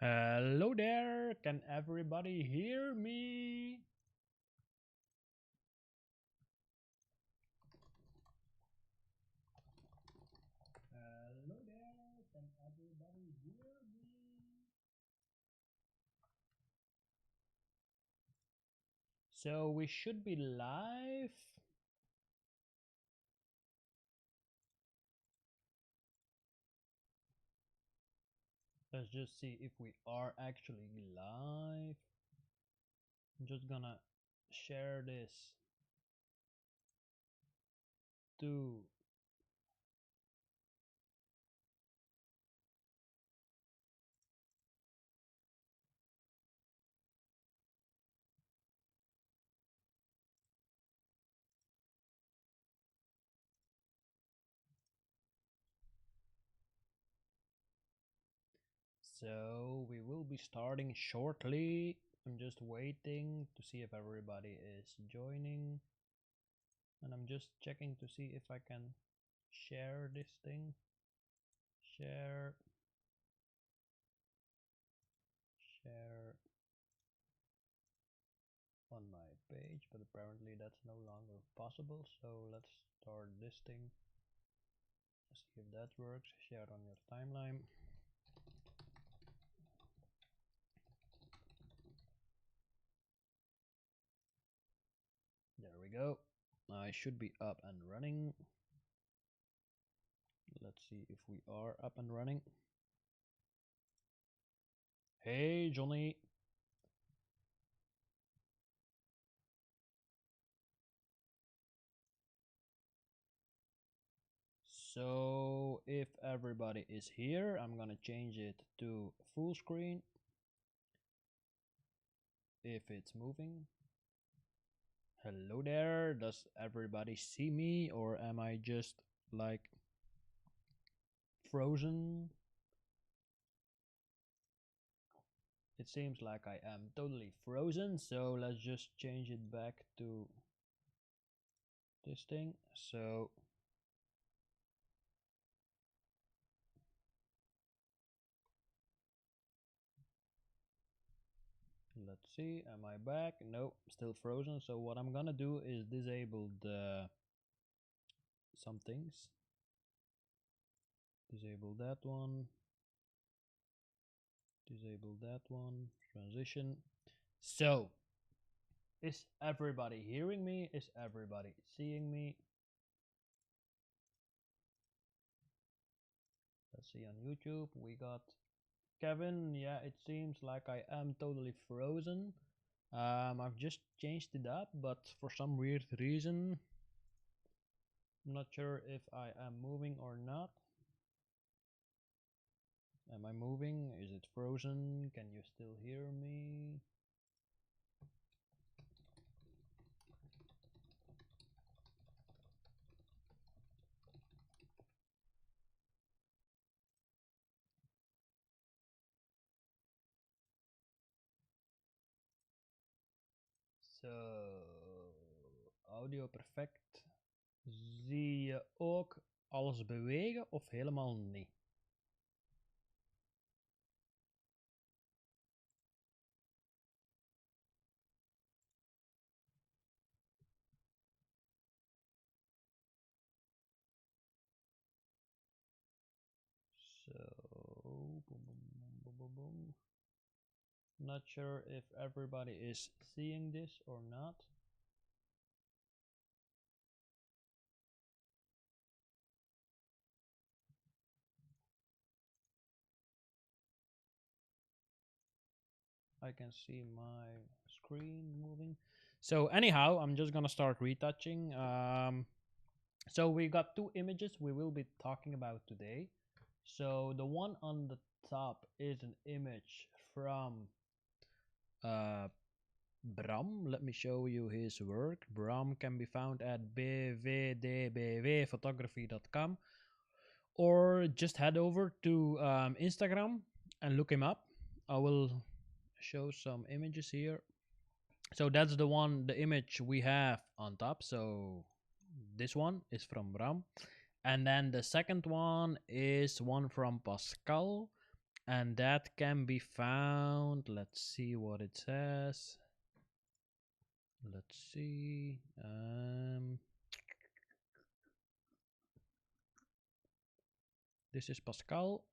Hello there, can everybody hear me? Hello there, can everybody hear me? So we should be live. Let's just see if we are actually live. I'm just gonna share this to so we will be starting shortly. I'm just waiting to see if everybody is joining, and I'm just checking to see if I can share this thing. Share, share on my page, but apparently that's no longer possible. So let's start this thing. Let's see if that works. Share on your timeline. There we go. I should be up and running. Let's see if we are up and running. Hey, Johnny. So if everybody is here, I'm gonna change it to full screen if it's moving. Hello there, does everybody see me, or am I just like frozen? It seems like I am totally frozen, so let's just change it back to this thing. So let's see, am I back? Nope, still frozen. So what I'm gonna do is disable the some things. Disable that one. Disable that one. Transition. So, is everybody hearing me? Is everybody seeing me? Let's see on YouTube. We got Kevin. Yeah, it seems like I am totally frozen. I've just changed it up, but for some weird reason, I'm not sure if I am moving or not. Am I moving? Is it frozen? Can you still hear me? Zo, audio perfect. Zie je ook alles bewegen of helemaal niet? So, boom, boom, boom, boom, boom, boom. Not sure if everybody is seeing this or not. I can see my screen moving. So anyhow, I'm just gonna start retouching. So we got two images we will be talking about today. So the one on the top is an image from uh, Bram. Let me show you his work. Bram can be found at bvdbvphotography.com, or just head over to Instagram and look him up. I will show some images here. So that's the one, the image we have on top. So this one is from Bram. And then the second one is one from Pascal. and that can be found. Let's see what it says. Let's see. This is Pascal,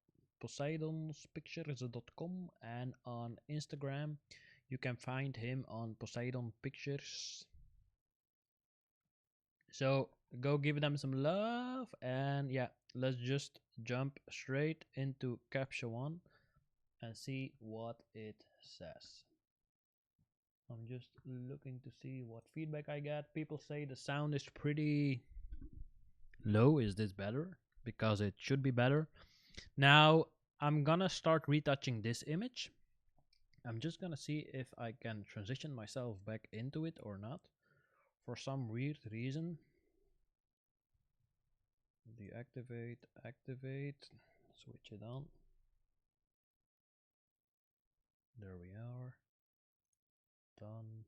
poseidonspictures.com, and on Instagram you can find him on Poseidon Pictures. So go give them some love, and yeah, let's just jump straight into capture one and see what it says. I'm just looking to see what feedback I get. People say the sound is pretty low. Is this better? Because it should be better. Now I'm gonna start retouching this image. I'm just gonna see if I can transition myself back into it or not. For some weird reason. Deactivate, activate, switch it on. There we are. Done.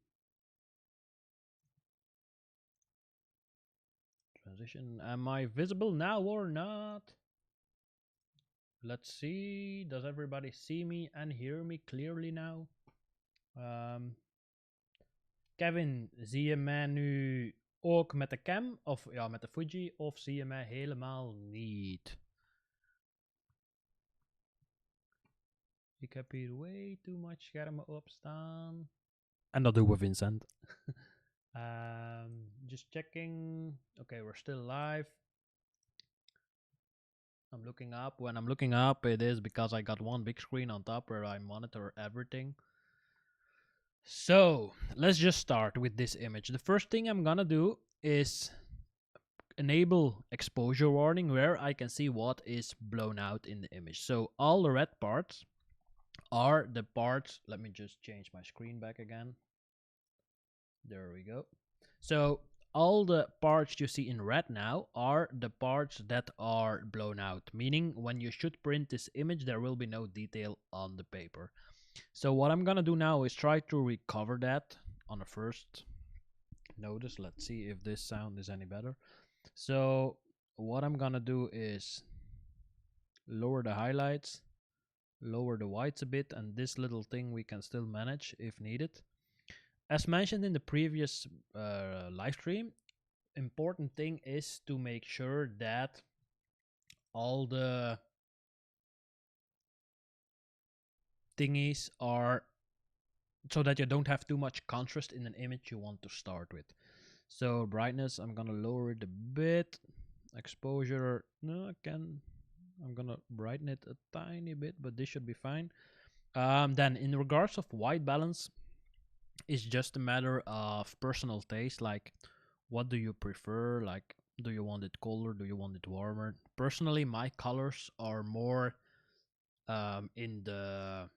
Transition. Am I visible now or not? Let's see. Does everybody see me and hear me clearly now? Kevin, zie je mij nu ook met de cam? Of ja, met de Fuji? Of zie je mij helemaal niet? Ik heb hier way too much schermen opstaan. En dat doen we, Vincent. Just checking. Okay, we're still live. I'm looking up. When I'm looking up, it is because I got one big screen on top where I monitor everything. So let's just start with this image. The first thing I'm gonna do is enable exposure warning where I can see what is blown out in the image. So all the red parts are the parts. Let me just change my screen back again. There we go. So all the parts you see in red now are the parts that are blown out, meaning when you should print this image there will be no detail on the paper. So what I'm gonna do now is try to recover that on the first notice. Let's see if this sound is any better. So what I'm gonna do is lower the highlights, lower the whites a bit, and this little thing we can still manage if needed. As mentioned in the previous live stream, important thing is to make sure that all the thingies are so that you don't have too much contrast in an image you want to start with. So brightness, I'm gonna lower it a bit. Exposure, no, I'm gonna brighten it a tiny bit, but this should be fine. Then in regards of white balance, it's just a matter of personal taste. Like, what do you prefer? Like, do you want it colder? Do you want it warmer? Personally, my colors are more in the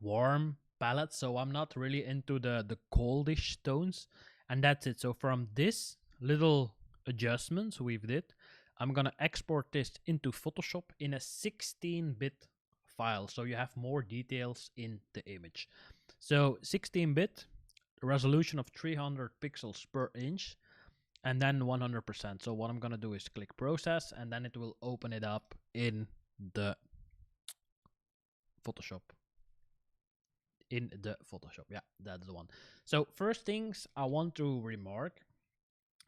warm palette, so I'm not really into the coldish tones, and that's it. So from this little adjustments we've did, I'm gonna export this into Photoshop in a 16-bit file, so you have more details in the image. So 16-bit, resolution of 300 pixels per inch, and then 100%. So what I'm gonna do is click process, and then it will open it up in the Photoshop. Yeah, that's the one. So first things I want to remark,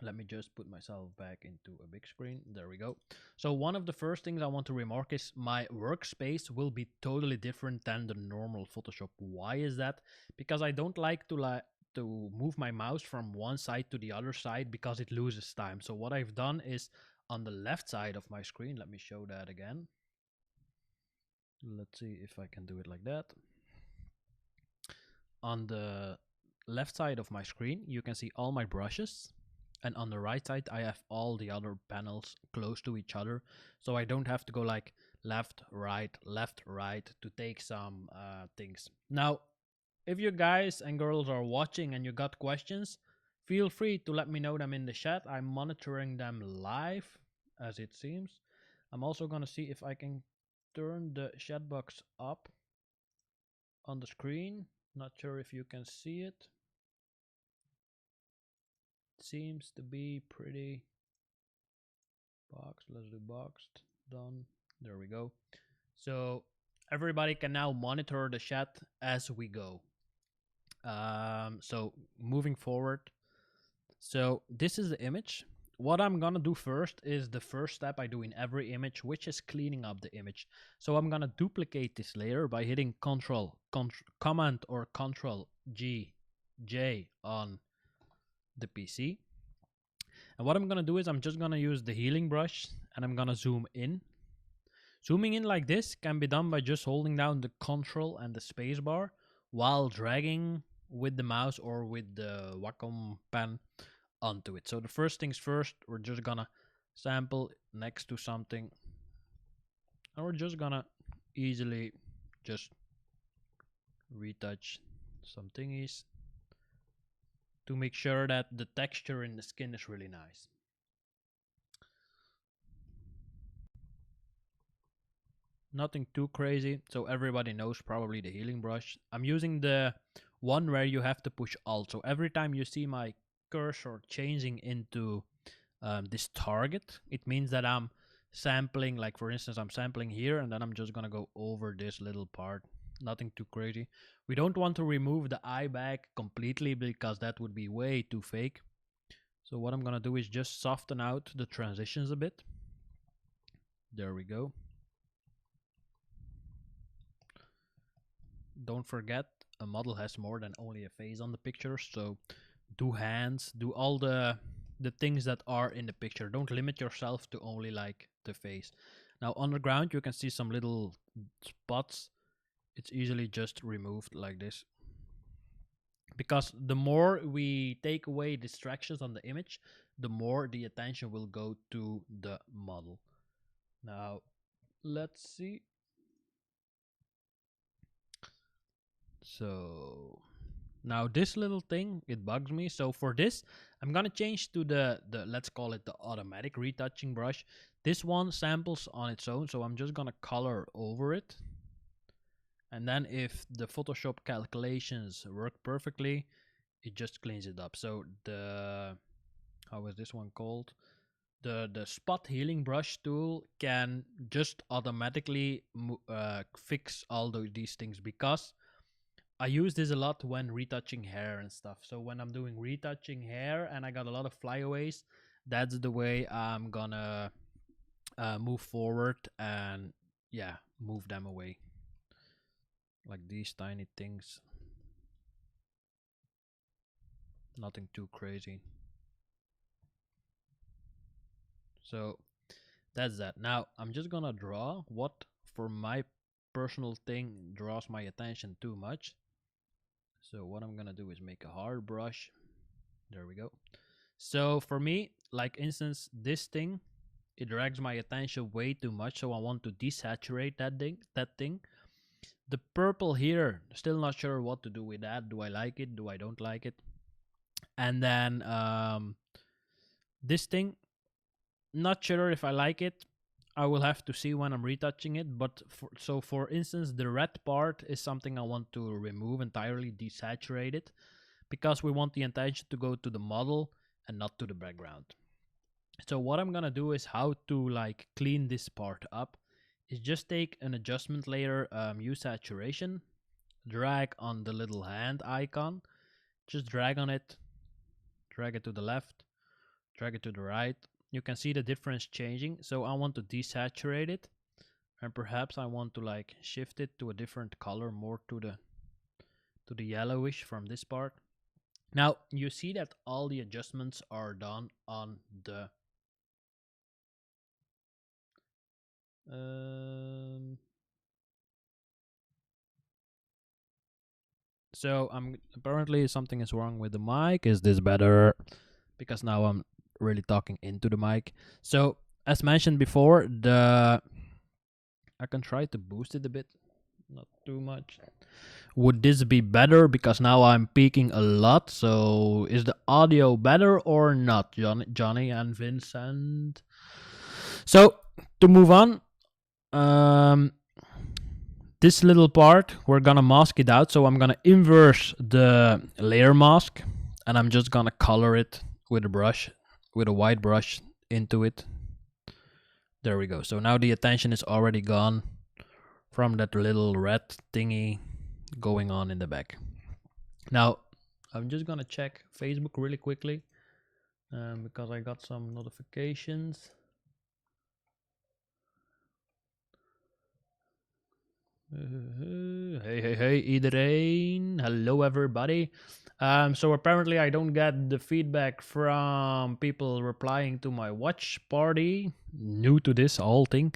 let me just put myself back into a big screen. There we go. So one of the first things I want to remark is my workspace will be totally different than the normal Photoshop. Why is that? Because I don't like to move my mouse from one side to the other side because it loses time. So what I've done is on the left side of my screen, let me show that again. Let's see if I can do it like that. On the left side of my screen, you can see all my brushes. And on the right side, I have all the other panels close to each other. So I don't have to go like left, right to take some things. Now, if you guys and girls are watching and you got questions, feel free to let me know them in the chat. I'm monitoring them live, as it seems. I'm also going to see if I can turn the chat box up on the screen. Not sure if you can see it. Seems to be pretty boxed. Let's do boxed. Done. There we go. So everybody can now monitor the chat as we go. So moving forward, so this is the image. What I'm gonna do first is the first step I do in every image, which is cleaning up the image. So I'm gonna duplicate this layer by hitting Command or Control G J on the PC. And what I'm gonna do is I'm just gonna use the healing brush and I'm gonna zoom in. Zooming in like this can be done by just holding down the Control and the space bar while dragging with the mouse or with the Wacom pen onto it. So the first things first, we're just gonna sample next to something, and we're just gonna easily just retouch some thingies to make sure that the texture in the skin is really nice. Nothing too crazy, so everybody knows probably the healing brush. I'm using the one where you have to push Alt, so every time you see my cursor changing into this target, it means that I'm sampling, like for instance I'm sampling here, and then I'm just gonna go over this little part. Nothing too crazy. We don't want to remove the eye bag completely because that would be way too fake. So what I'm gonna do is just soften out the transitions a bit. There we go. Don't forget, a model has more than only a face on the picture, so do hands, do all the things that are in the picture. Don't limit yourself to only like the face. Now on the ground you can see some little spots. It's easily just removed like this, because the more we take away distractions on the image, the more the attention will go to the model. Now let's see. So now this little thing, it bugs me. So for this, I'm gonna change to the let's call it the automatic retouching brush. This one samples on its own, so I'm just gonna color over it. And then if the Photoshop calculations work perfectly, it just cleans it up. So the, how is this one called? The spot healing brush tool can just automatically fix all these things, because I use this a lot when retouching hair and stuff. So when I'm doing retouching hair and I got a lot of flyaways, that's the way I'm gonna move forward and yeah, move them away. Like these tiny things. Nothing too crazy. So that's that. Now I'm just gonna draw what for my personal thing draws my attention too much. So what I'm gonna do is make a hard brush. There we go. So for me, like instance, this thing, it drags my attention way too much, so I want to desaturate that thing. The purple here, still not sure what to do with that. Do I like it? Do I don't like it? And then this thing, not sure if I like it. I will have to see when I'm retouching it. But for instance, the red part is something I want to remove entirely, desaturate it, because we want the attention to go to the model and not to the background. So what I'm gonna do is how to like clean this part up is just take an adjustment layer, use saturation, drag on the little hand icon, just drag on it, drag it to the left, drag it to the right. You can see the difference changing. So I want to desaturate it, and perhaps I want to like shift it to a different color, more to the yellowish from this part. Now you see that all the adjustments are done on the so apparently something is wrong with the mic. Is this better? Because now I'm really talking into the mic. So as mentioned before, I can try to boost it a bit, not too much. Would this be better? Because now I'm peaking a lot. So is the audio better or not, Johnny and Vincent? So to move on, this little part, we're gonna mask it out. So I'm gonna inverse the layer mask, and I'm just gonna color it with a brush, with a white brush into it. There we go. So now the attention is already gone from that little red thingy going on in the back. Now, I'm just gonna check Facebook really quickly because I got some notifications. Hey iedereen. Hello everybody. So apparently I don't get the feedback from people replying to my watch party. New to this whole thing.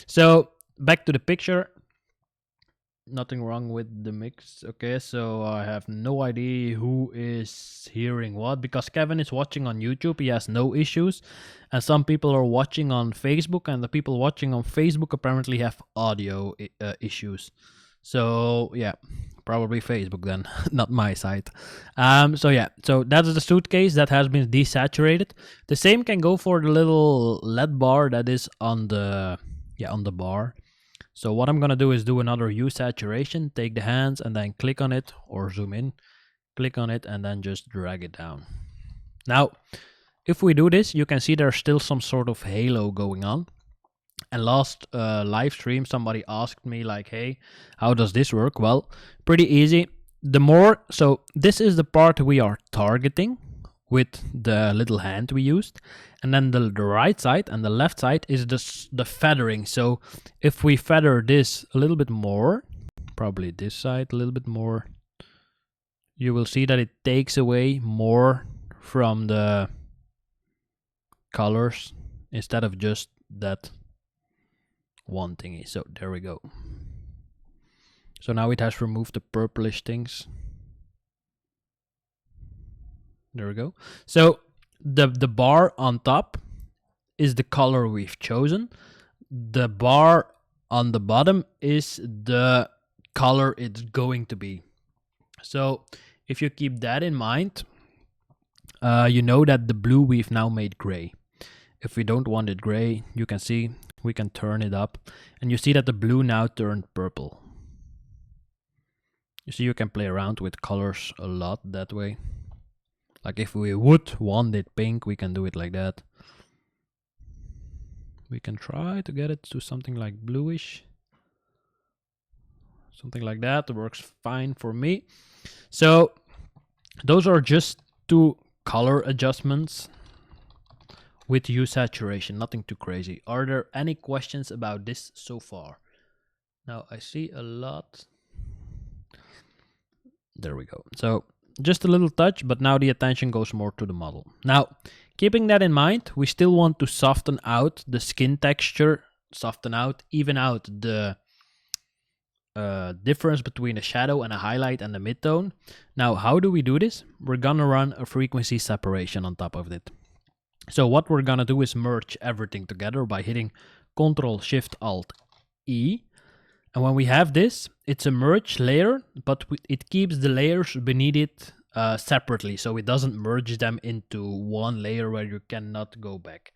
So back to the picture. Nothing wrong with the mix. Okay, so I have no idea who is hearing what because Kevin is watching on YouTube. He has no issues, and some people are watching on Facebook, and the people watching on Facebook apparently have audio issues. So yeah, probably Facebook then, not my side. So yeah, so that is the suitcase that has been desaturated. The same can go for the little LED bar that is on the bar. So what I'm gonna do is do another hue saturation, take the hands and then click on it or zoom in, click on it and then just drag it down. Now, if we do this, you can see there's still some sort of halo going on. And last live stream, somebody asked me like, hey, how does this work? Well, pretty easy. So this is the part we are targeting with the little hand we used, and then the right side and the left side is the feathering. So if we feather this a little bit more, probably this side a little bit more, you will see that it takes away more from the colors instead of just that one thingy. So there we go. So now it has removed the purplish things. There we go. So the bar on top is the color we've chosen. The bar on the bottom is the color it's going to be. So if you keep that in mind, you know that the blue we've now made gray. If we don't want it gray, you can see we can turn it up, and you see that the blue now turned purple. You see you can play around with colors a lot that way. Like if we would want it pink, we can do it like that. We can try to get it to something like bluish. Something like that works fine for me. So those are just 2 color adjustments with hue saturation, nothing too crazy. Are there any questions about this so far? Now I see a lot. There we go. So just a little touch, but now the attention goes more to the model. Now, keeping that in mind, we still want to soften out the skin texture, even out the difference between a shadow and a highlight and a midtone. Now, how do we do this? We're gonna run a frequency separation on top of it. So what we're gonna do is merge everything together by hitting Ctrl-Shift-Alt-E. And when we have this, it's a merge layer, but it keeps the layers beneath it separately, so it doesn't merge them into one layer where you cannot go back.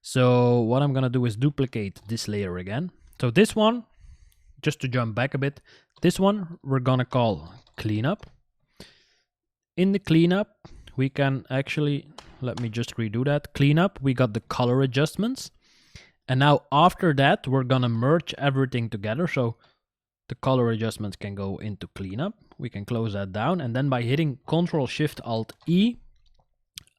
So what I'm gonna do is duplicate this layer again. So this one, just to jump back a bit, this one we're gonna call cleanup. In the cleanup, we can actually, let me just redo that. Cleanup, we got the color adjustments. And now after that, we're gonna merge everything together. So the color adjustments can go into cleanup. We can close that down. And then by hitting Ctrl-Shift-Alt-E,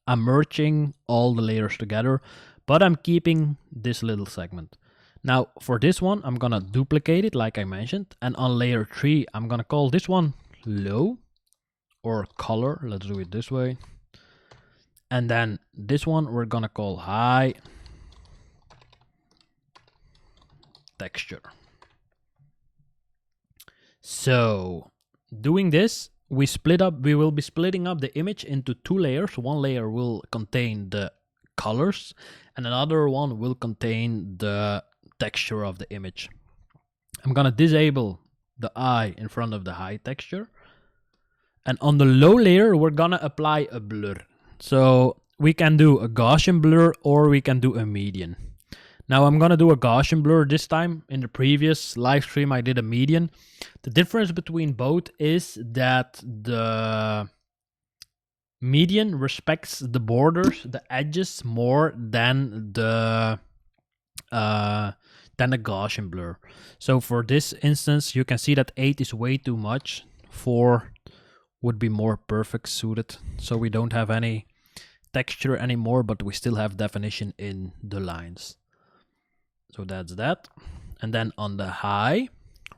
I'm merging all the layers together, but I'm keeping this little segment. Now for this one, I'm gonna duplicate it like I mentioned. And on layer 3, I'm gonna call this one low or color. Let's do it this way. And then this one, we're gonna call high texture. So doing this, we will be splitting up the image into 2 layers. One layer will contain the colors and another one will contain the texture of the image. I'm gonna disable the eye in front of the high texture. And on the low layer, we're gonna apply a blur. So we can do a Gaussian blur or we can do a median. Now I'm gonna do a Gaussian blur this time. In the previous live stream, I did a median. The difference between both is that the median respects the borders, the edges more than the than a Gaussian blur. So for this instance, you can see that 8 is way too much. 4 would be more perfect suited. So we don't have any texture anymore, but we still have definition in the lines. So that's that. And then on the high,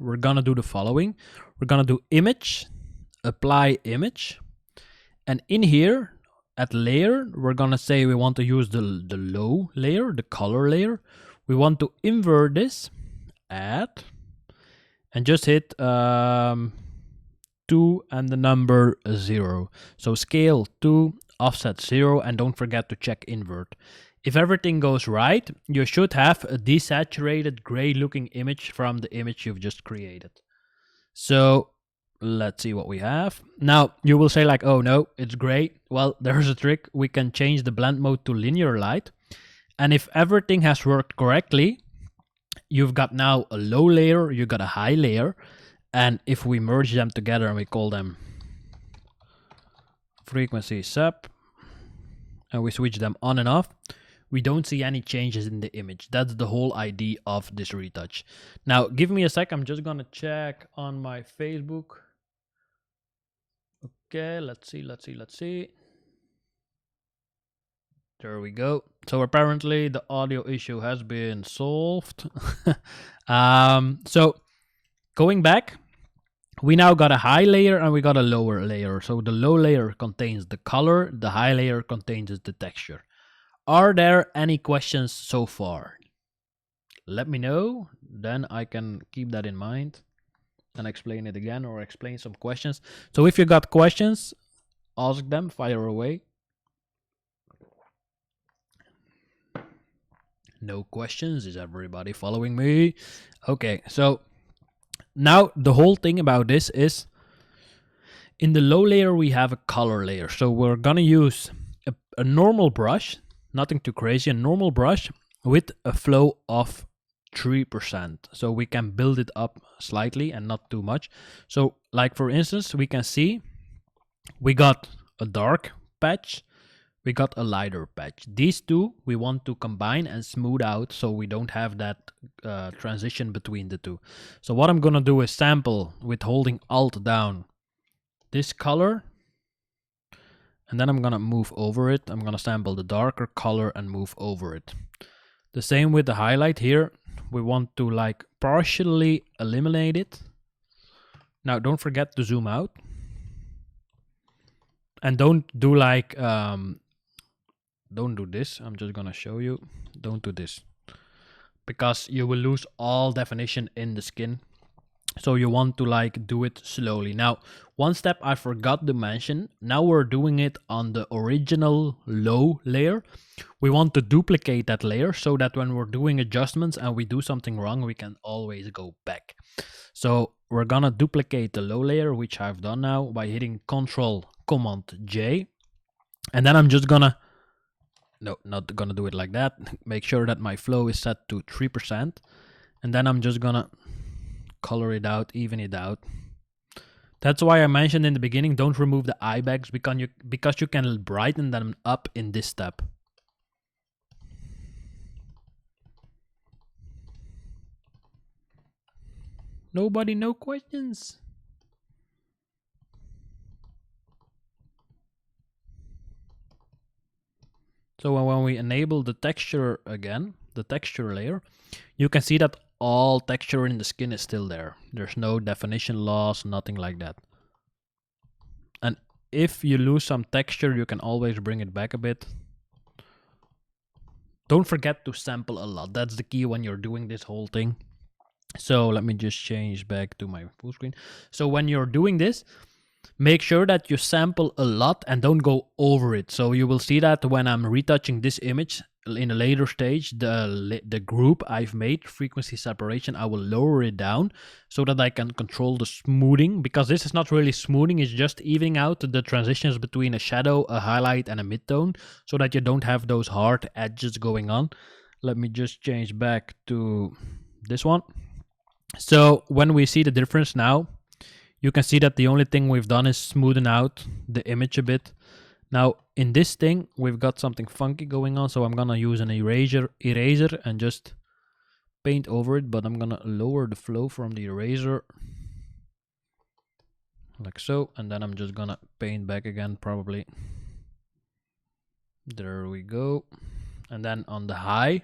we're gonna do the following. We're gonna do image, apply image. And in here, at layer, we're gonna say we want to use the low layer, the color layer. We want to invert this, add, and just hit 2 and the number 0. So scale 2, offset 0, and don't forget to check invert. If everything goes right, you should have a desaturated gray looking image from the image you've just created. So let's see what we have. Now you will say like, oh no, it's gray. Well, there's a trick. We can change the blend mode to linear light. And if everything has worked correctly, you've got now a low layer, you got a high layer. And if we merge them together and we call them frequency sub, and we switch them on and off, we don't see any changes in the image. That's the whole idea of this retouch. Now, give me a sec. I'm just gonna check on my Facebook. Okay, let's see. There we go. So apparently the audio issue has been solved. So going back, we now got a high layer and we got a lower layer. So the low layer contains the color, the high layer contains the texture. Are there any questions so far? Let me know, then I can keep that in mind and explain it again or explain some questions. So if you got questions, ask them, fire away. No questions, is everybody following me? Okay, so now the whole thing about this is in the low layer we have a color layer. So we're gonna use a normal brush, nothing too crazy, a normal brush with a flow of 3%. So we can build it up slightly and not too much. So like for instance, we can see we got a dark patch, we got a lighter patch. These two we want to combine and smooth out so we don't have that transition between the two. So what I'm gonna do is sample with holding Alt down this color, and then I'm gonna move over it. I'm gonna sample the darker color and move over it. The same with the highlight here. We want to like partially eliminate it. Now don't forget to zoom out. And don't do like, don't do this. I'm just gonna show you. Don't do this. Because you will lose all definition in the skin. So you want to like do it slowly. Now, one step I forgot to mention. Now we're doing it on the original low layer. We want to duplicate that layer so that when we're doing adjustments and we do something wrong, we can always go back. So we're gonna duplicate the low layer, which I've done now by hitting Control Command J. And then I'm just gonna, no, not gonna do it like that. Make sure that my flow is set to 3%. And then I'm just gonna color it out, even it out. That's why I mentioned in the beginning, don't remove the eye bags because you can brighten them up in this step. Nobody, no questions? So when we enable the texture again, the texture layer, you can see that all texture in the skin is still there. There's no definition loss, nothing like that. And if you lose some texture, you can always bring it back a bit. Don't forget to sample a lot. That's the key when you're doing this whole thing. So let me just change back to my full screen. So when you're doing this, make sure that you sample a lot and don't go over it. So you will see that when I'm retouching this image in a later stage, the group I've made, frequency separation, I will lower it down so that I can control the smoothing, because this is not really smoothing, it's just evening out the transitions between a shadow, a highlight, and a midtone so that you don't have those hard edges going on. Let me just change back to this one. So when we see the difference now, you can see that the only thing we've done is smoothen out the image a bit. Now in this thing, we've got something funky going on, so I'm gonna use an eraser and just paint over it, but I'm gonna lower the flow from the eraser. Like so, and then I'm just gonna paint back again, probably. There we go. And then on the high,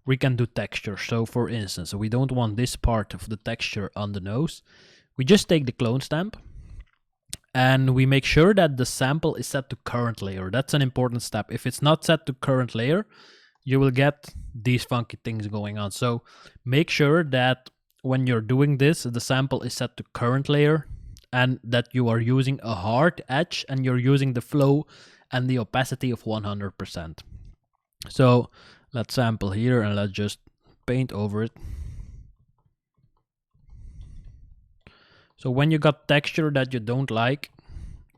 we can do texture. So for instance, we don't want this part of the texture on the nose. We just take the clone stamp and we make sure that the sample is set to current layer. That's an important step. If it's not set to current layer, you will get these funky things going on. So make sure that when you're doing this, the sample is set to current layer and that you are using a hard edge and you're using the flow and the opacity of 100%. So let's sample here and let's just paint over it. So when you got texture that you don't like,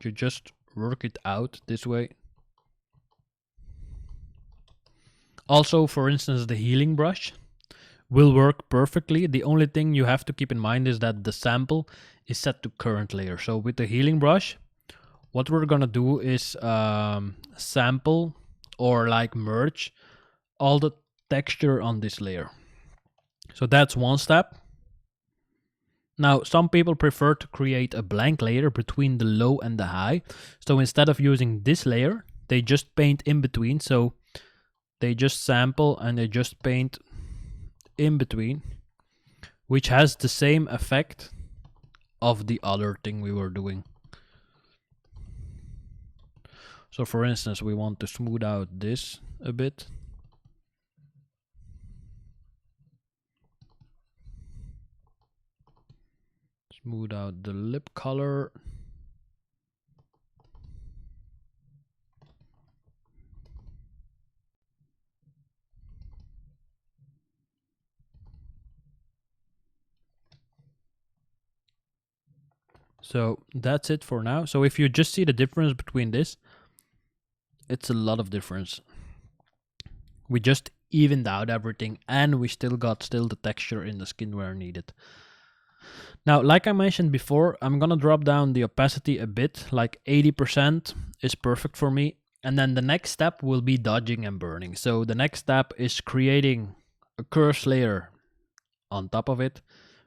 you just work it out this way. Also, for instance, the healing brush will work perfectly. The only thing you have to keep in mind is that the sample is set to current layer. So with the healing brush, what we're gonna do is sample or like merge all the texture on this layer. So that's one step. Now, some people prefer to create a blank layer between the low and the high. So instead of using this layer, they just paint in between. So they just sample and they just paint in between, which has the same effect of the other thing we were doing. So for instance, we want to smooth out this a bit. Smooth out the lip color. So that's it for now. So if you just see the difference between this, it's a lot of difference. We just evened out everything and we still got the texture in the skin where needed. Now, like I mentioned before, I'm gonna drop down the opacity a bit, like 80% is perfect for me. And then the next step will be dodging and burning. So the next step is creating a curves layer on top of it,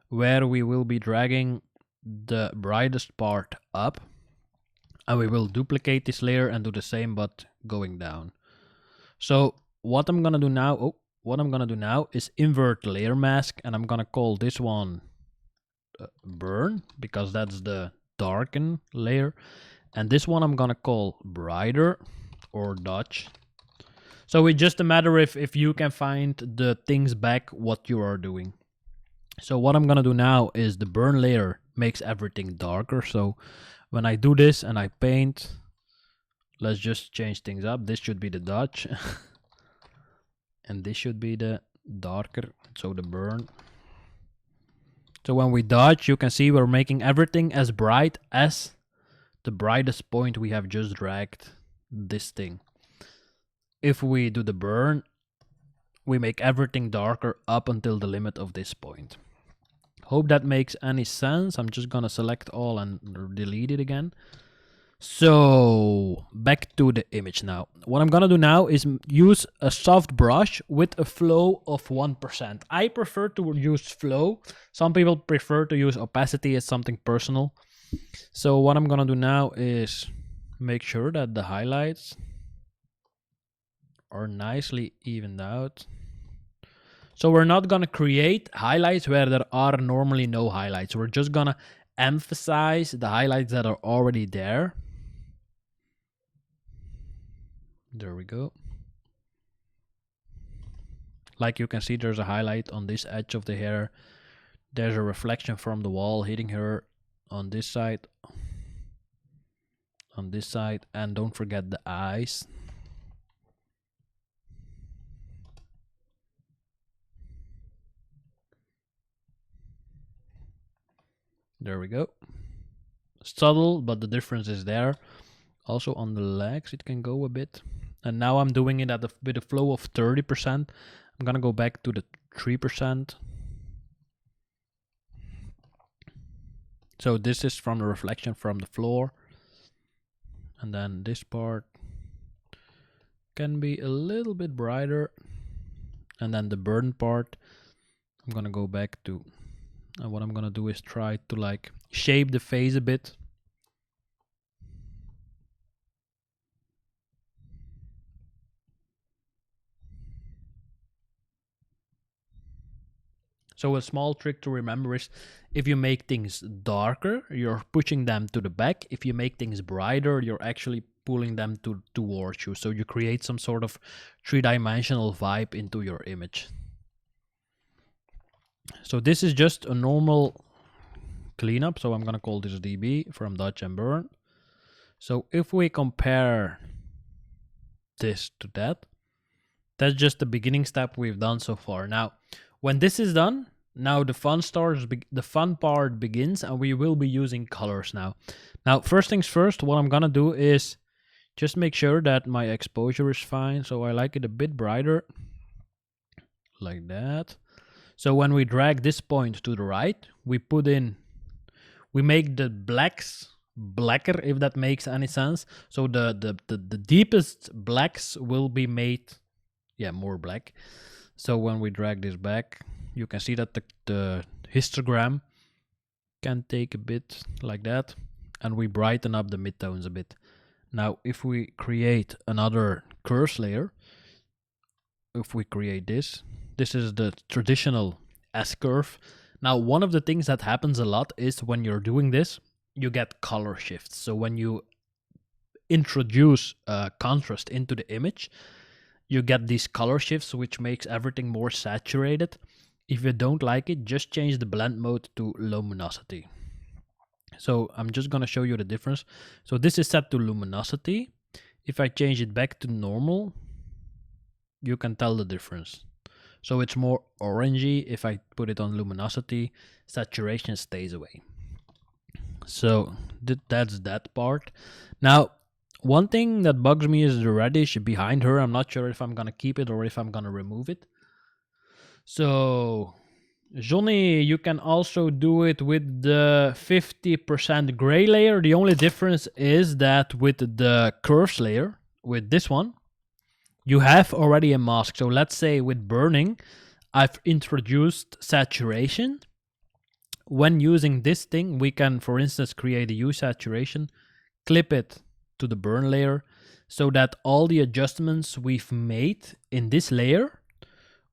where we will be dragging the brightest part up. And we will duplicate this layer and do the same, but going down. So what I'm gonna do now, is invert the layer mask, and I'm gonna call this one burn, because that's the darken layer, and this one I'm gonna call brighter or dodge. So it's just a matter if you can find the things back what you are doing. So what I'm gonna do now is the burn layer makes everything darker. So when I do this and I paint, let's just change things up. This should be the dodge and this should be the darker, so the burn. So when we dodge, you can see we're making everything as bright as the brightest point we have just dragged this thing. If we do the burn, we make everything darker up until the limit of this point. Hope that makes any sense. I'm just gonna select all and delete it again. So back to the image now. What I'm gonna do now is use a soft brush with a flow of 1%. I prefer to use flow. Some people prefer to use opacity as something personal. So what I'm gonna do now is make sure that the highlights are nicely evened out. So we're not gonna create highlights where there are normally no highlights. We're just gonna emphasize the highlights that are already there. There we go. Like you can see, there's a highlight on this edge of the hair. There's a reflection from the wall hitting her on this side. On this side. And don't forget the eyes. There we go. Subtle, but the difference is there. Also on the legs, it can go a bit. And now I'm doing it with a flow of 30%. I'm gonna go back to the 3%. So this is from the reflection from the floor. And then this part can be a little bit brighter. And then the burn part I'm gonna go back to, and what I'm gonna do is try to like shape the face a bit. So a small trick to remember is if you make things darker, you're pushing them to the back. If you make things brighter, you're actually pulling them towards you. So you create some sort of three-dimensional vibe into your image. So this is just a normal cleanup. So I'm gonna call this DB from Dodge and Burn. So if we compare this to that, that's just the beginning step we've done so far. Now, when this is done, now the fun part begins, and we will be using colors now. Now, first things first, what I'm gonna do is just make sure that my exposure is fine. So I like it a bit brighter, like that. So when we drag this point to the right, we make the blacks blacker, if that makes any sense. So the deepest blacks will be made, more black. So when we drag this back, you can see that the histogram can take a bit like that, and we brighten up the midtones a bit. Now, if we create another curves layer, if we create this is the traditional S-curve. Now, one of the things that happens a lot is when you're doing this, you get color shifts. So when you introduce contrast into the image, you get these color shifts, which makes everything more saturated. If you don't like it, just change the blend mode to luminosity. So I'm just gonna show you the difference. So this is set to luminosity. If I change it back to normal, you can tell the difference. So it's more orangey. If I put it on luminosity, saturation stays away. So that's that part. Now, one thing that bugs me is the reddish behind her. I'm not sure if I'm gonna keep it or if I'm gonna remove it. So, Johnny, you can also do it with the 50% gray layer. The only difference is that with the curves layer, with this one, you have already a mask. So let's say with burning, I've introduced saturation. When using this thing, we can, for instance, create a hue saturation, clip it to the burn layer, so that all the adjustments we've made in this layer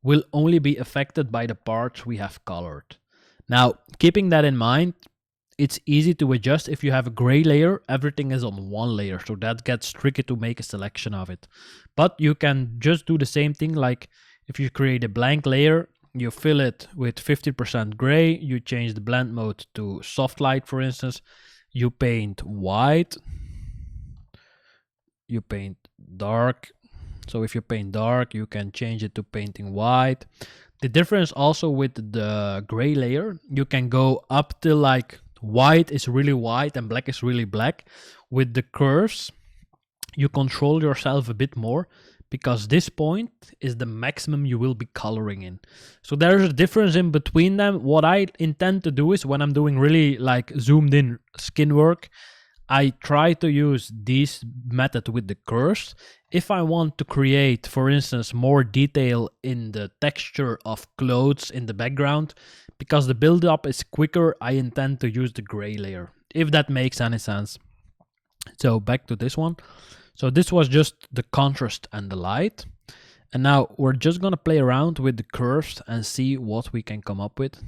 will only be affected by the parts we have colored. Now, keeping that in mind, it's easy to adjust. If you have a gray layer, everything is on one layer, so that gets tricky to make a selection of it. But you can just do the same thing, like if you create a blank layer, you fill it with 50% gray, you change the blend mode to soft light, for instance, you paint white, you paint dark. So if you paint dark, you can change it to painting white. The difference also with the gray layer, you can go up till like white is really white and black is really black. With the curves, you control yourself a bit more, because this point is the maximum you will be coloring in. So there's a difference in between them. What I intend to do is when I'm doing really like zoomed in skin work, I try to use this method with the curves. If I want to create, for instance, more detail in the texture of clothes in the background, because the build-up is quicker, I intend to use the gray layer, if that makes any sense. So back to this one. So this was just the contrast and the light. And now we're just gonna play around with the curves and see what we can come up with.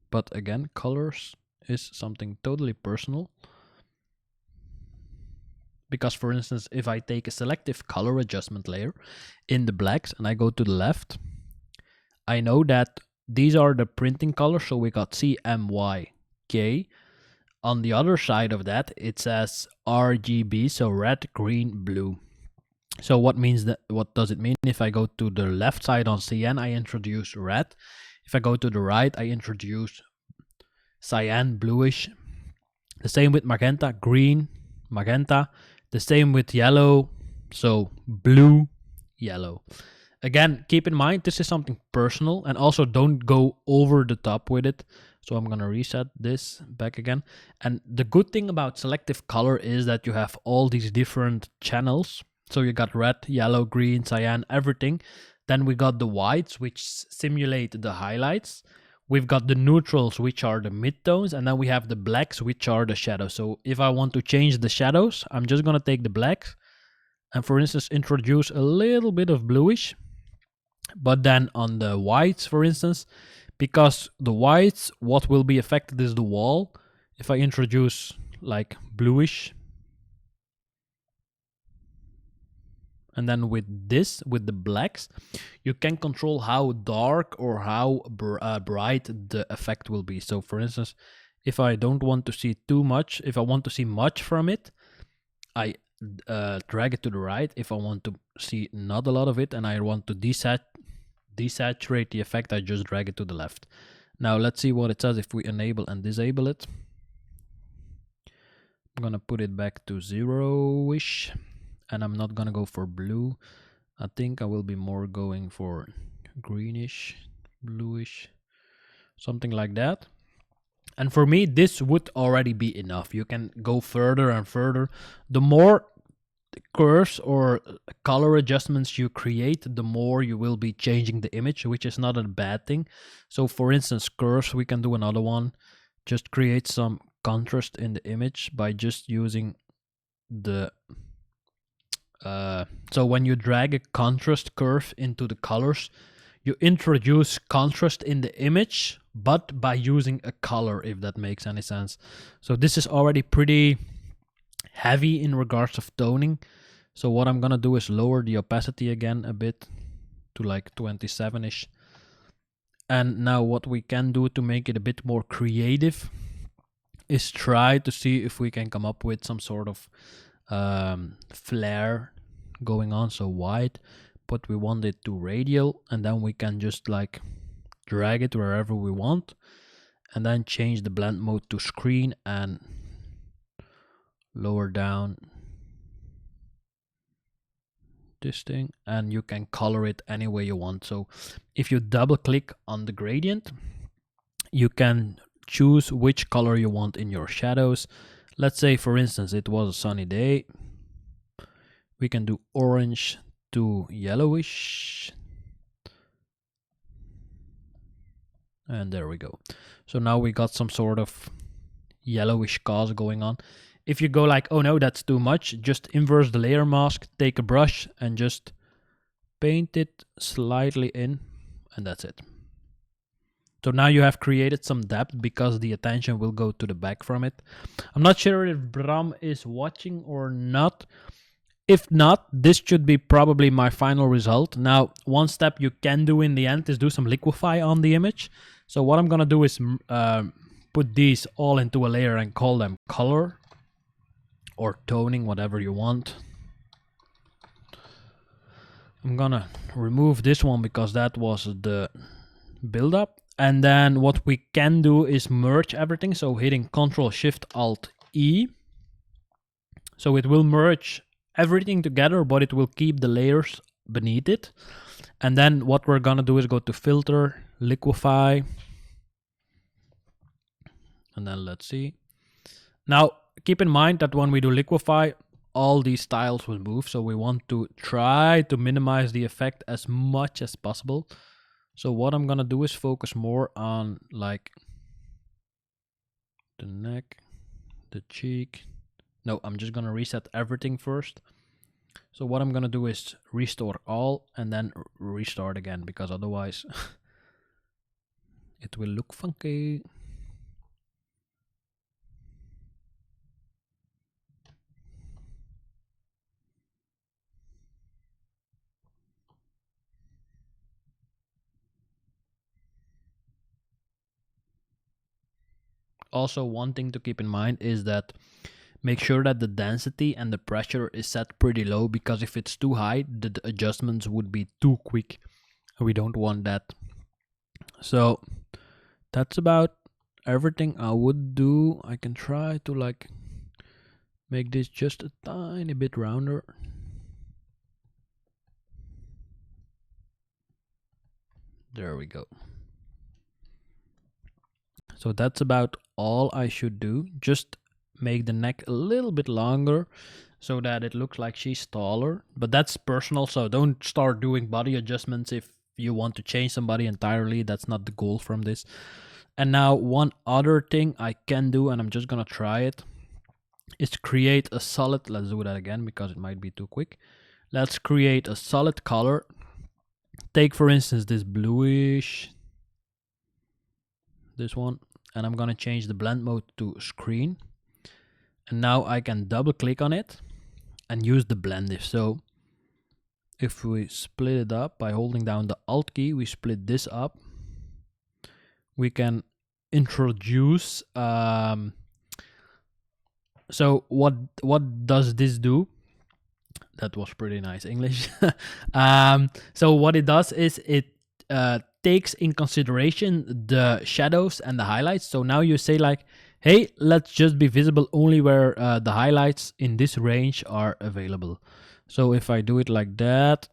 But again, colors is something totally personal. Because for instance, if I take a selective color adjustment layer in the blacks and I go to the left, I know that these are the printing colors. So we got CMYK. On the other side of that, it says RGB, so red, green, blue. So what does it mean? If I go to the left side on CN, I introduce red. If I go to the right, I introduce cyan, bluish. The same with magenta, green, magenta. The same with yellow, so blue, yellow. Again, keep in mind, this is something personal, and also don't go over the top with it. So I'm gonna reset this back again. And the good thing about selective color is that you have all these different channels. So you got red, yellow, green, cyan, everything. Then we got the whites, which simulate the highlights. We've got the neutrals, which are the midtones, and then we have the blacks, which are the shadows. So if I want to change the shadows, I'm just gonna take the blacks and, for instance, introduce a little bit of bluish. But then on the whites, for instance, because the whites, what will be affected is the wall. If I introduce like bluish, and then with this, with the blacks, you can control how dark or how bright the effect will be. So for instance, if I don't want to see too much, if I want to see much from it, I drag it to the right. If I want to see not a lot of it and I want to desaturate the effect, I just drag it to the left. Now let's see what it says if we enable and disable it. I'm gonna put it back to 0-ish, and I'm not gonna go for blue. I think I will be more going for greenish, bluish, something like that. And for me, this would already be enough. You can go further and further. The more curves or color adjustments you create, the more you will be changing the image, which is not a bad thing. So for instance, curves, we can do another one. Just create some contrast in the image by just using the so when you drag a contrast curve into the colors, you introduce contrast in the image, but by using a color, if that makes any sense. So this is already pretty heavy in regards of toning. So what I'm gonna do is lower the opacity again a bit to like 27-ish. And now what we can do to make it a bit more creative is try to see if we can come up with some sort of flare going on. So wide, but we want it to radial, and then we can just like drag it wherever we want, and then change the blend mode to screen and lower down this thing, and you can color it any way you want. So if you double click on the gradient, you can choose which color you want in your shadows. Let's say, for instance, it was a sunny day. We can do orange to yellowish. And there we go. So now we got some sort of yellowish cause going on. If you go like, oh no, that's too much, just inverse the layer mask, take a brush and just paint it slightly in, and that's it. So now you have created some depth because the attention will go to the back from it. I'm not sure if Bram is watching or not. If not, this should be probably my final result. Now, one step you can do in the end is do some liquify on the image. So what I'm gonna do is put these all into a layer and call them color or toning, whatever you want. I'm gonna remove this one because that was the build-up. And then what we can do is merge everything. So hitting Ctrl Shift Alt E. So it will merge everything together, but it will keep the layers beneath it. And then what we're gonna do is go to Filter, Liquify. And then let's see. Now, keep in mind that when we do liquify, all these styles will move. So we want to try to minimize the effect as much as possible. So what I'm gonna do is focus more on like the neck, the cheek. No, I'm just gonna reset everything first. So what I'm gonna do is restore all and then restart again, because otherwise it will look funky. Also, one thing to keep in mind is that make sure that the density and the pressure is set pretty low, because if it's too high, the adjustments would be too quick. We don't want that. So that's about everything I would do. I can try to like make this just a tiny bit rounder. There we go. So that's about all I should do. Just make the neck a little bit longer so that it looks like she's taller. But that's personal, so don't start doing body adjustments if you want to change somebody entirely. That's not the goal from this. And now one other thing I can do, and I'm just gonna try it, is create a solid. Let's do that again because it might be too quick. Let's create a solid color. Take for instance this bluish, this one, and I'm gonna change the blend mode to screen. And now I can double click on it and use the blend if. So if we split it up by holding down the Alt key, we split this up. We can introduce. So what does this do? That was pretty nice English. So what it does is it takes in consideration the shadows and the highlights. So now you say like, hey, let's just be visible only where the highlights in this range are available. So if I do it like that,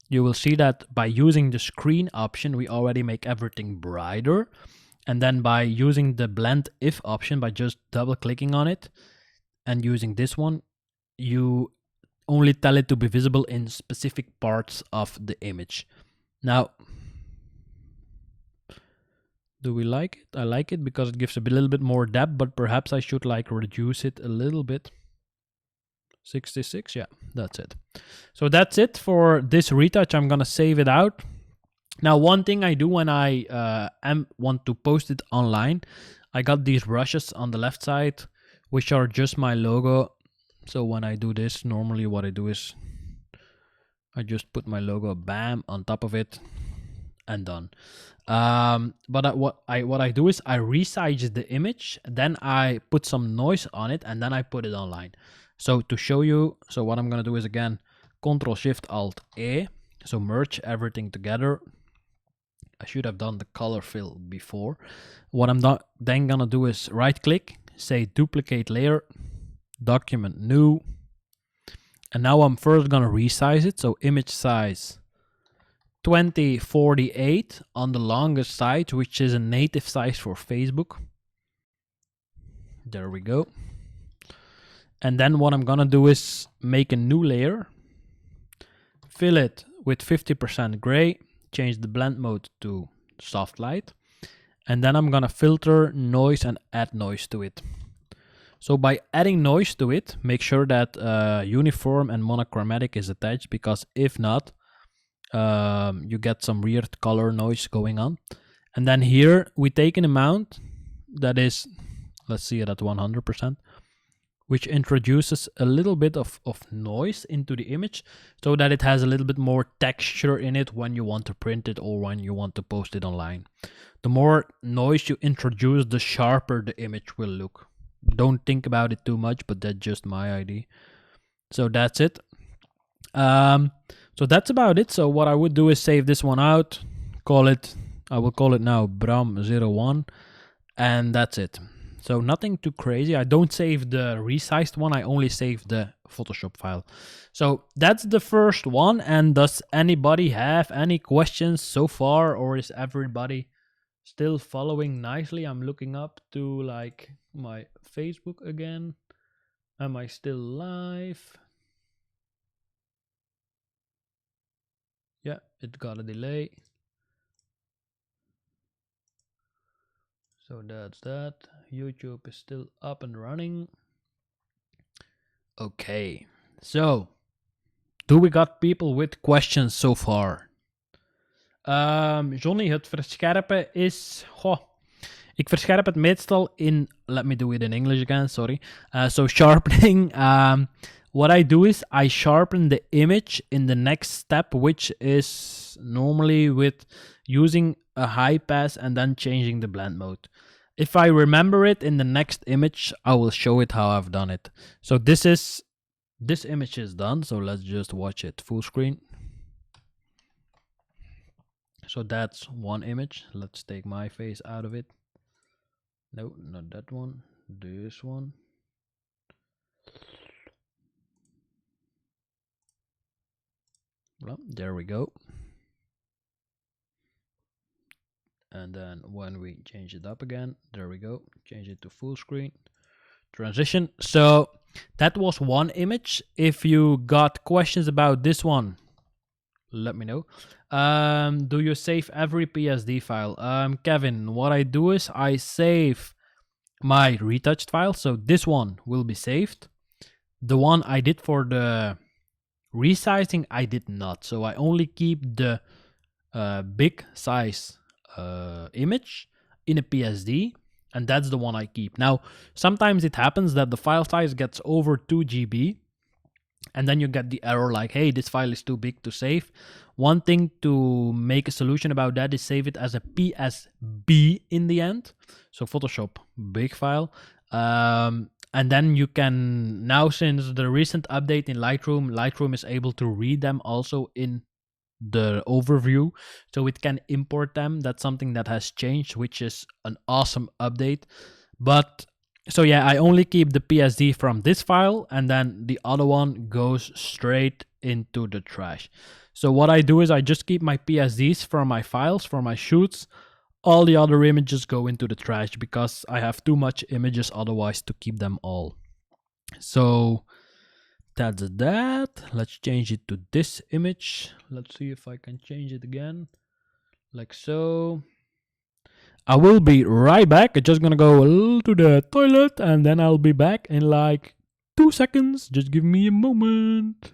you will see that by using the screen option, we already make everything brighter. And then by using the blend if option, by just double clicking on it and using this one, you only tell it to be visible in specific parts of the image. Now, do we like it? I like it because it gives a little bit more depth, but perhaps I should like reduce it a little bit. 66, yeah, that's it. So that's it for this retouch. I'm gonna save it out. Now, one thing I do when I want to post it online, I got these brushes on the left side, which are just my logo. So when I do this, normally what I do is I just put my logo, bam, on top of it, and done. But what I do is I resize the image, then I put some noise on it, and then I put it online. So to show you, so what I'm gonna do is again, Control Shift Alt A, so merge everything together. I should have done the color fill before. What I'm then gonna do is right click, say duplicate layer, document new, and now I'm first gonna resize it. So image size 2048 on the longest side, which is a native size for Facebook. There we go. And then what I'm gonna do is make a new layer, fill it with 50% gray, change the blend mode to soft light, and then I'm gonna filter noise and add noise to it. So by adding noise to it, make sure that uniform and monochromatic is attached, because if not, you get some weird color noise going on. And then here we take an amount that is, let's see it at 100%, which introduces a little bit of noise into the image so that it has a little bit more texture in it when you want to print it or when you want to post it online. The more noise you introduce, the sharper the image will look. Don't think about it too much, but that's just my idea. So that's it. So that's about it. So what I would do is save this one out, I will call it now Bram01, and that's it. So nothing too crazy. I don't save the resized one, I only save the Photoshop file. So that's the first one. And does anybody have any questions so far, or is everybody still following nicely? I'm looking up to like my Facebook again. Am I still live? Yeah, it got a delay. So that's that. YouTube is still up and running. Okay, so do we got people with questions so far? Johnny, het verscherpen is... ik verscherp het meestal in... Let me do it in English again, sorry. So sharpening... what I do is I sharpen the image in the next step, which is normally with using a high pass and then changing the blend mode. If I remember it in the next image, I will show it how I've done it. So this image is done, so let's just watch it full screen. So that's one image. Let's take my face out of it. No, not that one. This one. Well, there we go. And then when we change it up again, there we go, change it to full screen, transition. So that was one image. If you got questions about this one, let me know. Do you save every PSD file? Kevin, what I do is I save my retouched file. So this one will be saved. The one I did for the resizing, I did not. So I only keep the big size image in a PSD, and that's the one I keep. Now, sometimes it happens that the file size gets over 2 GB, and then you get the error like, hey, this file is too big to save. One thing to make a solution about that is save it as a PSB in the end. So Photoshop big file. And then you can, now since the recent update in Lightroom is able to read them also in the overview, so it can import them. That's something that has changed, which is an awesome update. But so yeah, I only keep the PSD from this file, and then the other one goes straight into the trash. So what I do is I just keep my PSDs from my files, from my shoots. All the other images go into the trash because I have too much images otherwise to keep them all. So that's that. Let's change it to this image. Let's see if I can change it again, like so. I will be right back. I'm just gonna go to the toilet and then I'll be back in like 2 seconds. Just give me a moment.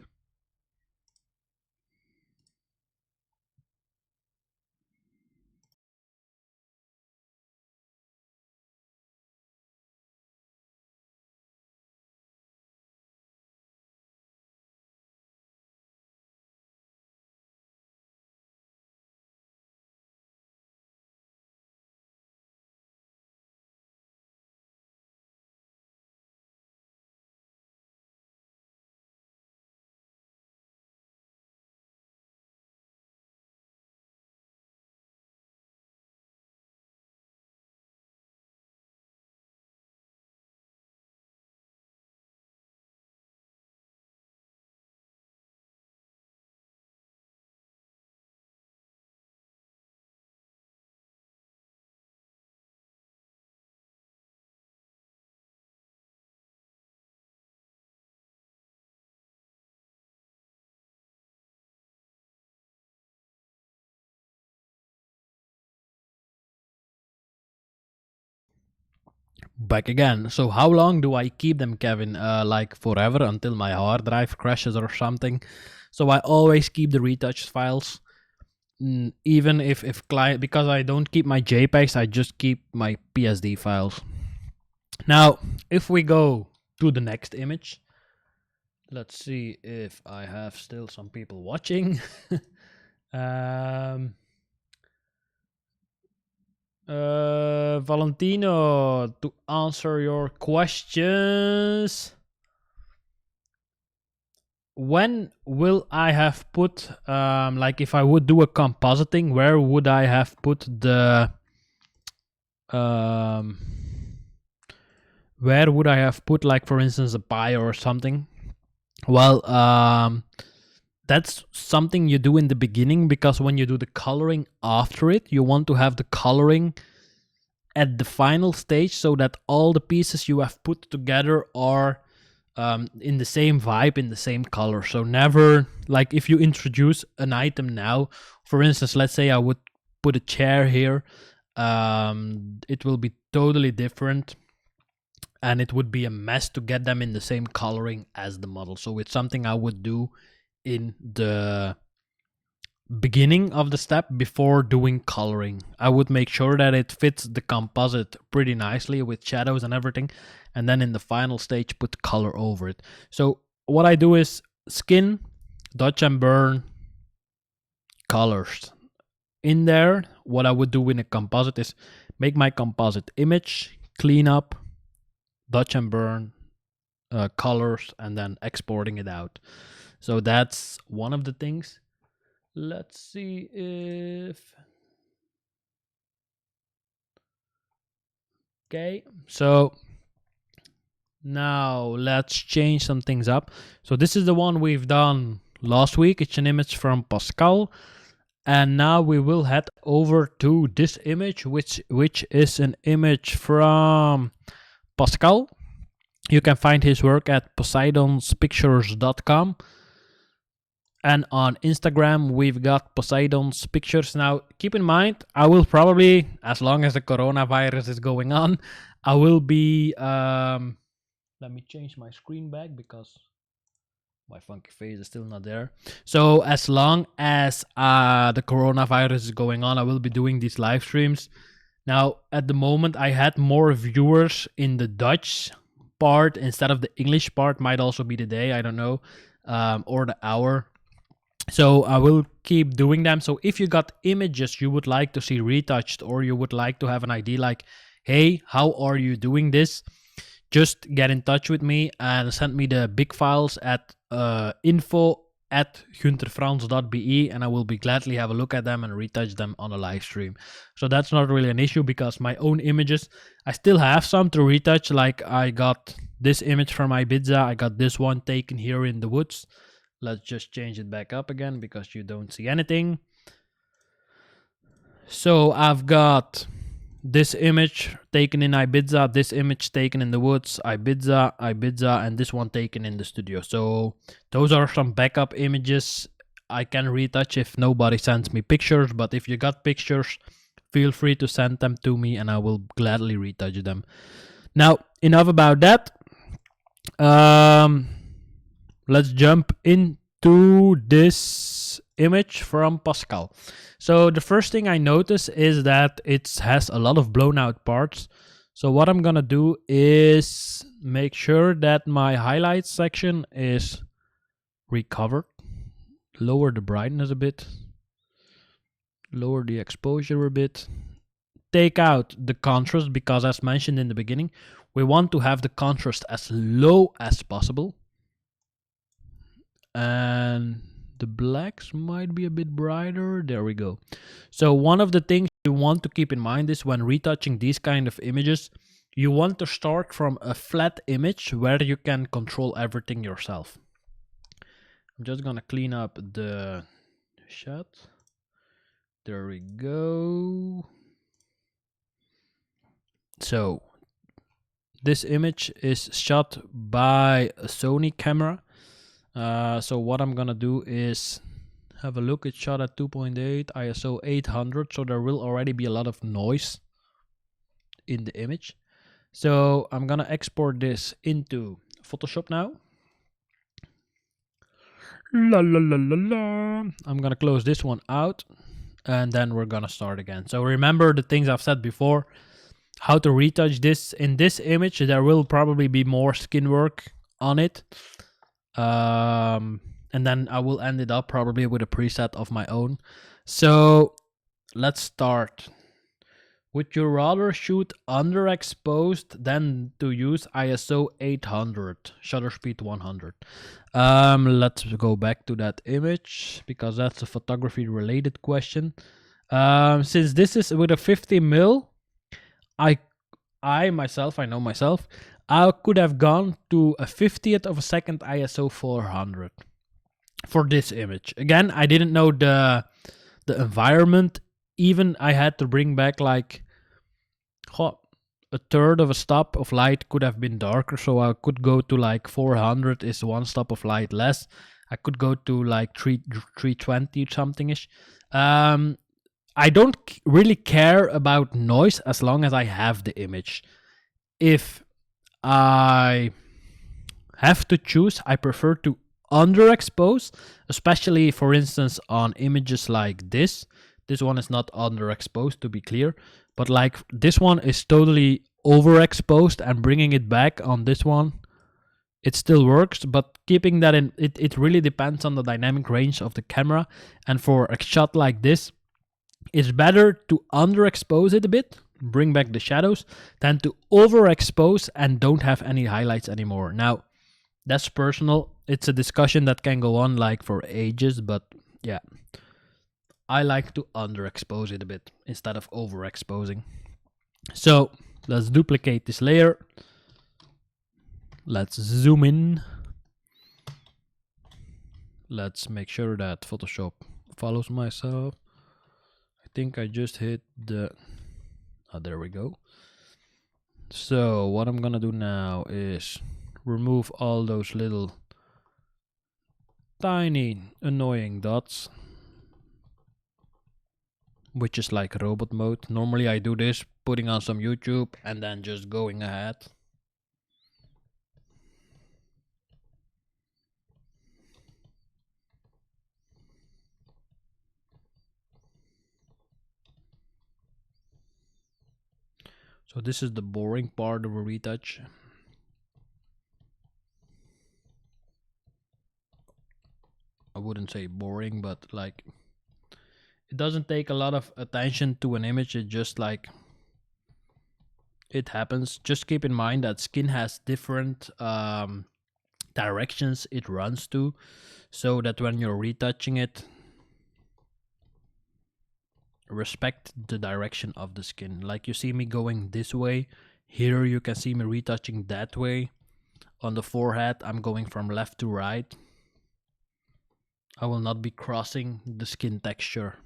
Back again. So how long do I keep them, Kevin? Like forever until my hard drive crashes or something. So I always keep the retouched files. Even if client, because I don't keep my JPEGs, I just keep my PSD files. Now, if we go to the next image, let's see if I have still some people watching. Valentino, to answer your questions, when will I have put, like if I would do a compositing, where would I have put the, where would I have put, like for instance, a pie or something? Well, that's something you do in the beginning, because when you do the coloring after it, you want to have the coloring at the final stage so that all the pieces you have put together are in the same vibe, in the same color. So never, like if you introduce an item now, for instance, let's say I would put a chair here, it will be totally different and it would be a mess to get them in the same coloring as the model. So it's something I would do in the beginning of the step before doing coloring. I would make sure that it fits the composite pretty nicely with shadows and everything, and then in the final stage put color over it. So what I do is skin, dodge and burn, colors. In there, what I would do in a composite is make my composite image, clean up, dodge and burn, colors, and then exporting it out. So that's one of the things. Let's see if... Okay, so now let's change some things up. So this is the one we've done last week. It's an image from Pascal. And now we will head over to this image, which is an image from Pascal. You can find his work at poseidonspictures.com. And on Instagram, we've got Poseidon's Pictures. Now, keep in mind, I will probably, as long as the coronavirus is going on, I will be... let me change my screen back because my funky face is still not there. So as long as the coronavirus is going on, I will be doing these live streams. Now, at the moment, I had more viewers in the Dutch part instead of the English part. Might also be the day, I don't know, or the hour. So I will keep doing them. So if you got images you would like to see retouched, or you would like to have an idea like, hey, how are you doing this? Just get in touch with me and send me the big files at info@gunterfrans.be, and I will be gladly have a look at them and retouch them on a live stream. So that's not really an issue, because my own images, I still have some to retouch. Like I got this image from Ibiza, I got this one taken here in the woods. Let's just change it back up again because you don't see anything. So I've got this image taken in Ibiza, this image taken in the woods, Ibiza, and this one taken in the studio. So those are some backup images I can retouch if nobody sends me pictures. But if you got pictures, feel free to send them to me and I will gladly retouch them. Now, enough about that. Let's jump into this image from Pascal. So the first thing I notice is that it has a lot of blown out parts. So what I'm gonna do is make sure that my highlights section is recovered. Lower the brightness a bit. Lower the exposure a bit. Take out the contrast, because as mentioned in the beginning, we want to have the contrast as low as possible. And the blacks might be a bit brighter. There we go. So one of the things you want to keep in mind is when retouching these kind of images, you want to start from a flat image where you can control everything yourself. I'm just gonna clean up the shot. There we go. So this image is shot by a Sony camera. So what I'm gonna do is have a look. It's shot at 2.8 ISO 800, so there will already be a lot of noise in the image. So I'm gonna export this into Photoshop now. La la la la la. I'm gonna close this one out and then we're gonna start again. So remember the things I've said before, how to retouch this. In this image there will probably be more skin work on it. And then I will end it up probably with a preset of my own. So let's start. Would you rather shoot underexposed than to use ISO 800, shutter speed 100? Let's go back to that image because that's a photography related question. Since this is with a 50mm, I know myself, I could have gone to a 50th of a second ISO 400 for this image. Again, I didn't know the environment. Even I had to bring back like a third of a stop of light could have been darker, so I could go to like 400 is one stop of light less. I could go to like 320 something ish. I don't really care about noise as long as I have the image. If I have to choose, I prefer to underexpose, especially for instance on images like this. This one is not underexposed, to be clear, but like this one is totally overexposed, and bringing it back on this one, it still works, but keeping that in, it really depends on the dynamic range of the camera. And for a shot like this, it's better to underexpose it a bit, bring back the shadows, than to overexpose and don't have any highlights anymore. Now, that's personal. It's a discussion that can go on like for ages, but yeah, I like to underexpose it a bit instead of overexposing. So let's duplicate this layer. Let's zoom in. Let's make sure that Photoshop follows myself. think I just hit the... Oh, there we go. So what I'm gonna do now is remove all those little tiny annoying dots, which is like robot mode. Normally I do this putting on some YouTube and then just going ahead. So this is the boring part of a retouch. I wouldn't say boring, but like it doesn't take a lot of attention to an image. It just like it happens. Just keep in mind that skin has different directions it runs to, so that when you're retouching it, respect the direction of the skin. Like you see me going this way, here you can see me retouching that way. On the forehead I'm going from left to right. I will not be crossing the skin texture.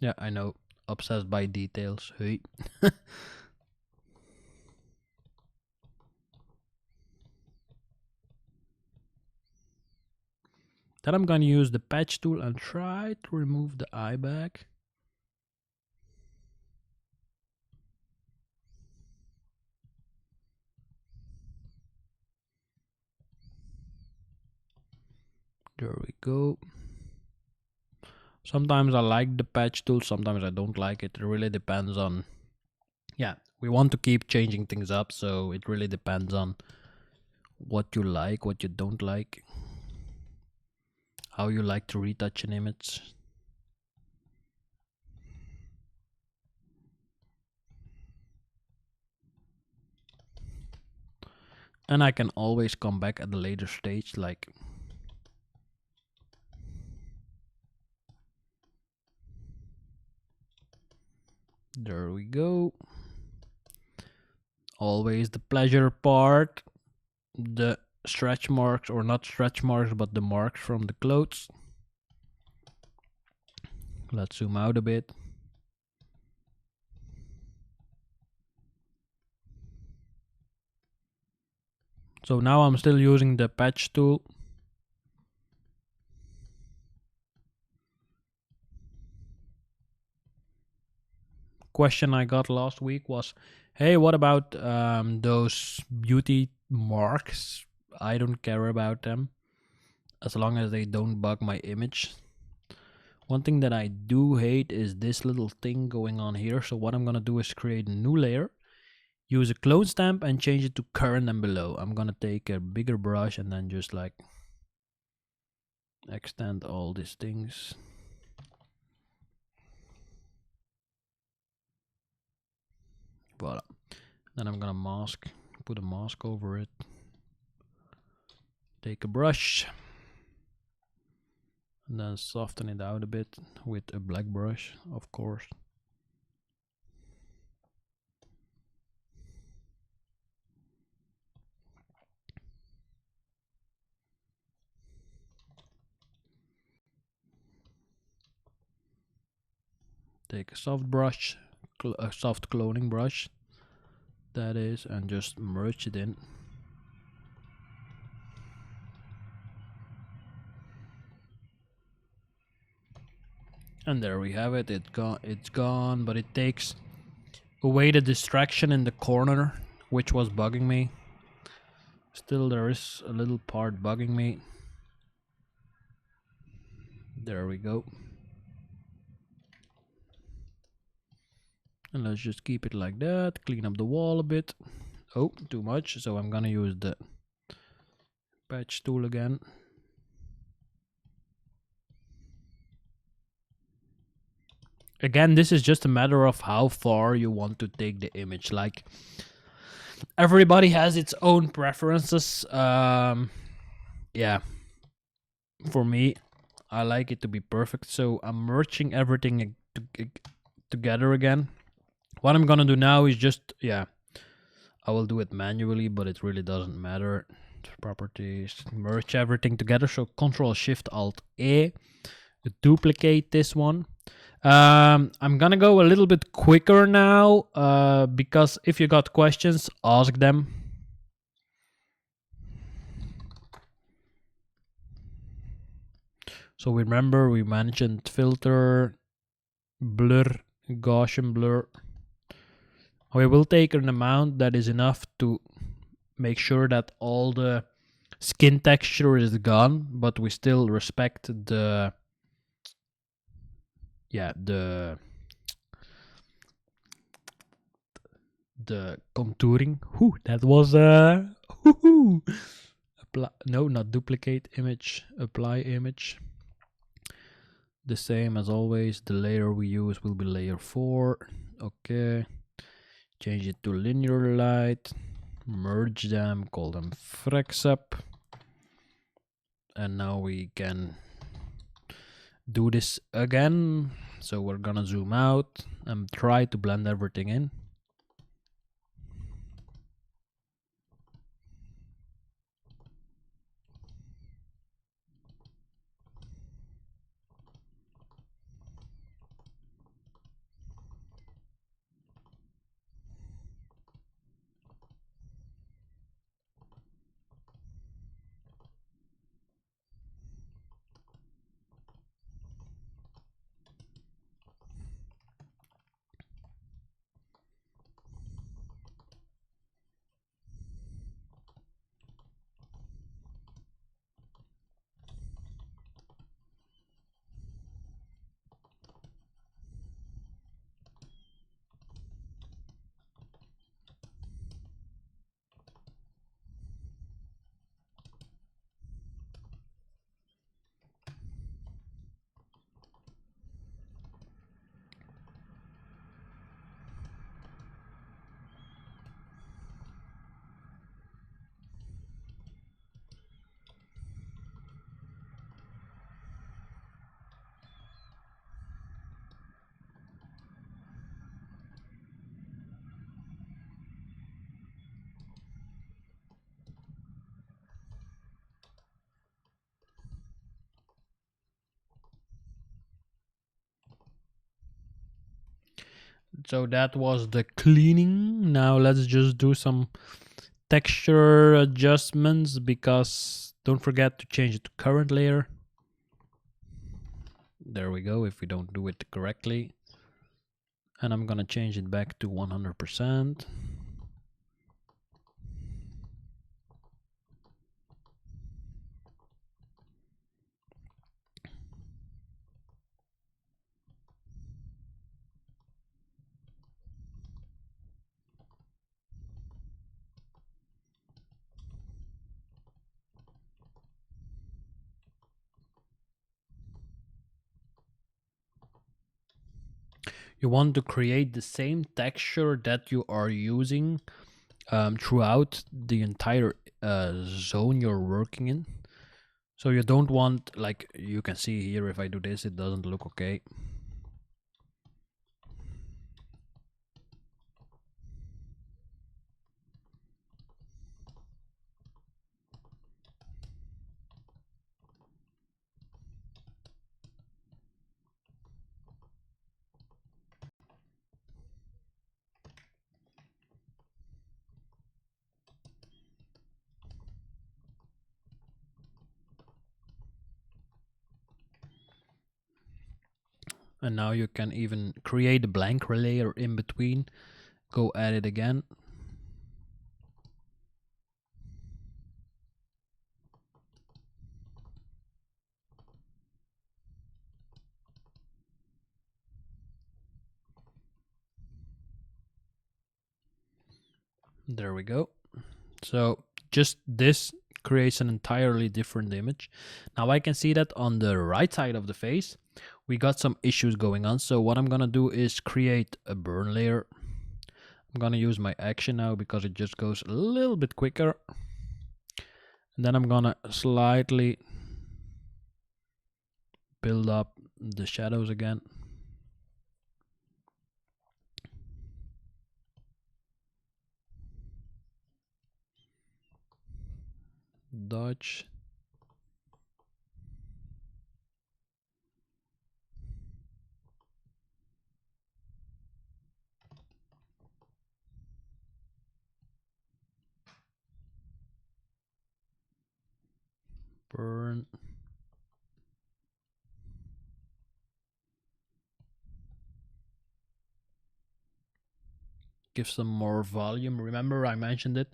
Yeah, I know. Obsessed by details. Hey. Then I'm gonna use the patch tool and try to remove the eye bag. There we go. Sometimes I like the patch tool, sometimes I don't like it. It really depends on... Yeah, we want to keep changing things up, so it really depends on what you like, what you don't like, how you like to retouch an image. And I can always come back at a later stage, like... There we go. Always the pleasure part. The stretch marks, or not stretch marks, but the marks from the clothes. Let's zoom out a bit. So now I'm still using the patch tool. Question I got last week was, hey, what about those beauty marks? I don't care about them as long as they don't bug my image. One thing that I do hate is this little thing going on here. So what I'm gonna do is create a new layer, use a clone stamp and change it to current and below. I'm gonna take a bigger brush and then just like extend all these things. Voila. Then I'm gonna mask, put a mask over it. Take a brush and then soften it out a bit with a black brush, of course. Take a soft brush, a soft cloning brush, that is, and just merge it in. And there we have it. It's gone, but it takes away the distraction in the corner, which was bugging me. Still, there is a little part bugging me. There we go. And let's just keep it like that. Clean up the wall a bit. Oh, too much. So I'm gonna use the patch tool again. Again, this is just a matter of how far you want to take the image. Like, everybody has its own preferences. yeah, for me, I like it to be perfect. So I'm merging everything together again. What I'm gonna do now is just, yeah, I will do it manually, but it really doesn't matter. Properties, merge everything together. So Control Shift Alt A, duplicate this one. I'm gonna go a little bit quicker now, because if you got questions, ask them. So remember, we mentioned filter, blur, Gaussian blur. We will take an amount that is enough to make sure that all the skin texture is gone, but we still respect the contouring. Whew, that was apply, no, not duplicate image, apply image. The same as always, the layer we use will be layer 4. Okay, change it to linear light, merge them, call them frex up, and now we can do this again. So we're gonna zoom out and try to blend everything in. So that was the cleaning. Now let's just do some texture adjustments, because don't forget to change it to current layer. There we go, if we don't do it correctly. And I'm gonna change it back to 100%. You want to create the same texture that you are using throughout the entire zone you're working in. So you don't want, like you can see here, if I do this, it doesn't look okay. And now you can even create a blank layer in between. Go at it again. There we go. So just this creates an entirely different image. Now I can see that on the right side of the face, we got some issues going on. So what I'm gonna do is create a burn layer. I'm gonna use my action now because it just goes a little bit quicker. And then I'm gonna slightly build up the shadows again. Dodge. Burn. Give some more volume. Remember I mentioned it.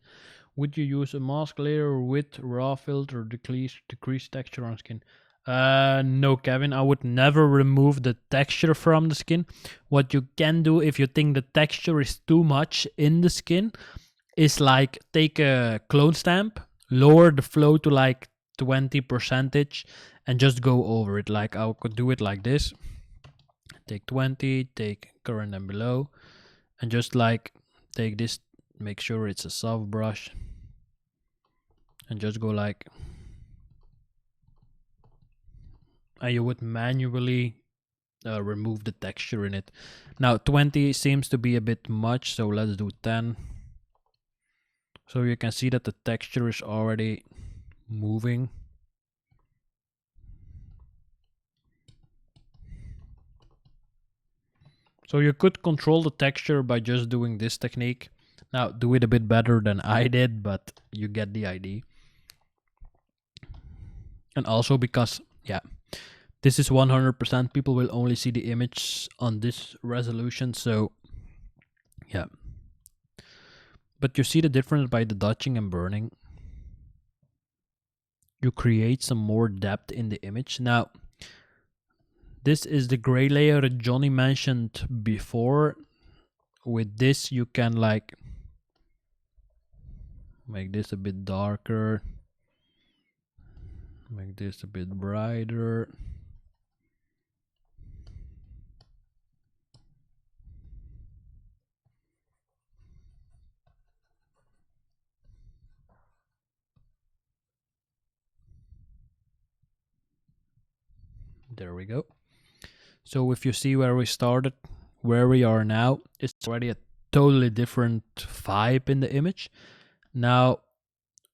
Would you use a mask layer with raw filter decrease texture on skin? No, Kevin, I would never remove the texture from the skin. What you can do if you think the texture is too much in the skin is like take a clone stamp, lower the flow to like 20% and just go over it. Like I could do it like this. Take 20, take current and below, and just like take this, make sure it's a soft brush, and just go like, and you would manually remove the texture in it. Now 20 seems to be a bit much, so let's do 10. So you can see that the texture is already moving. So you could control the texture by just doing this technique. Now do it a bit better than I did, but you get the idea. And also because, yeah, this is 100%, people will only see the image on this resolution, so yeah. But you see the difference by the dodging and burning. You create some more depth in the image. Now, this is the gray layer that Johnny mentioned before. With this, you can like make this a bit darker, make this a bit brighter. There we go. So if you see where we started, where we are now, it's already a totally different vibe in the image. Now,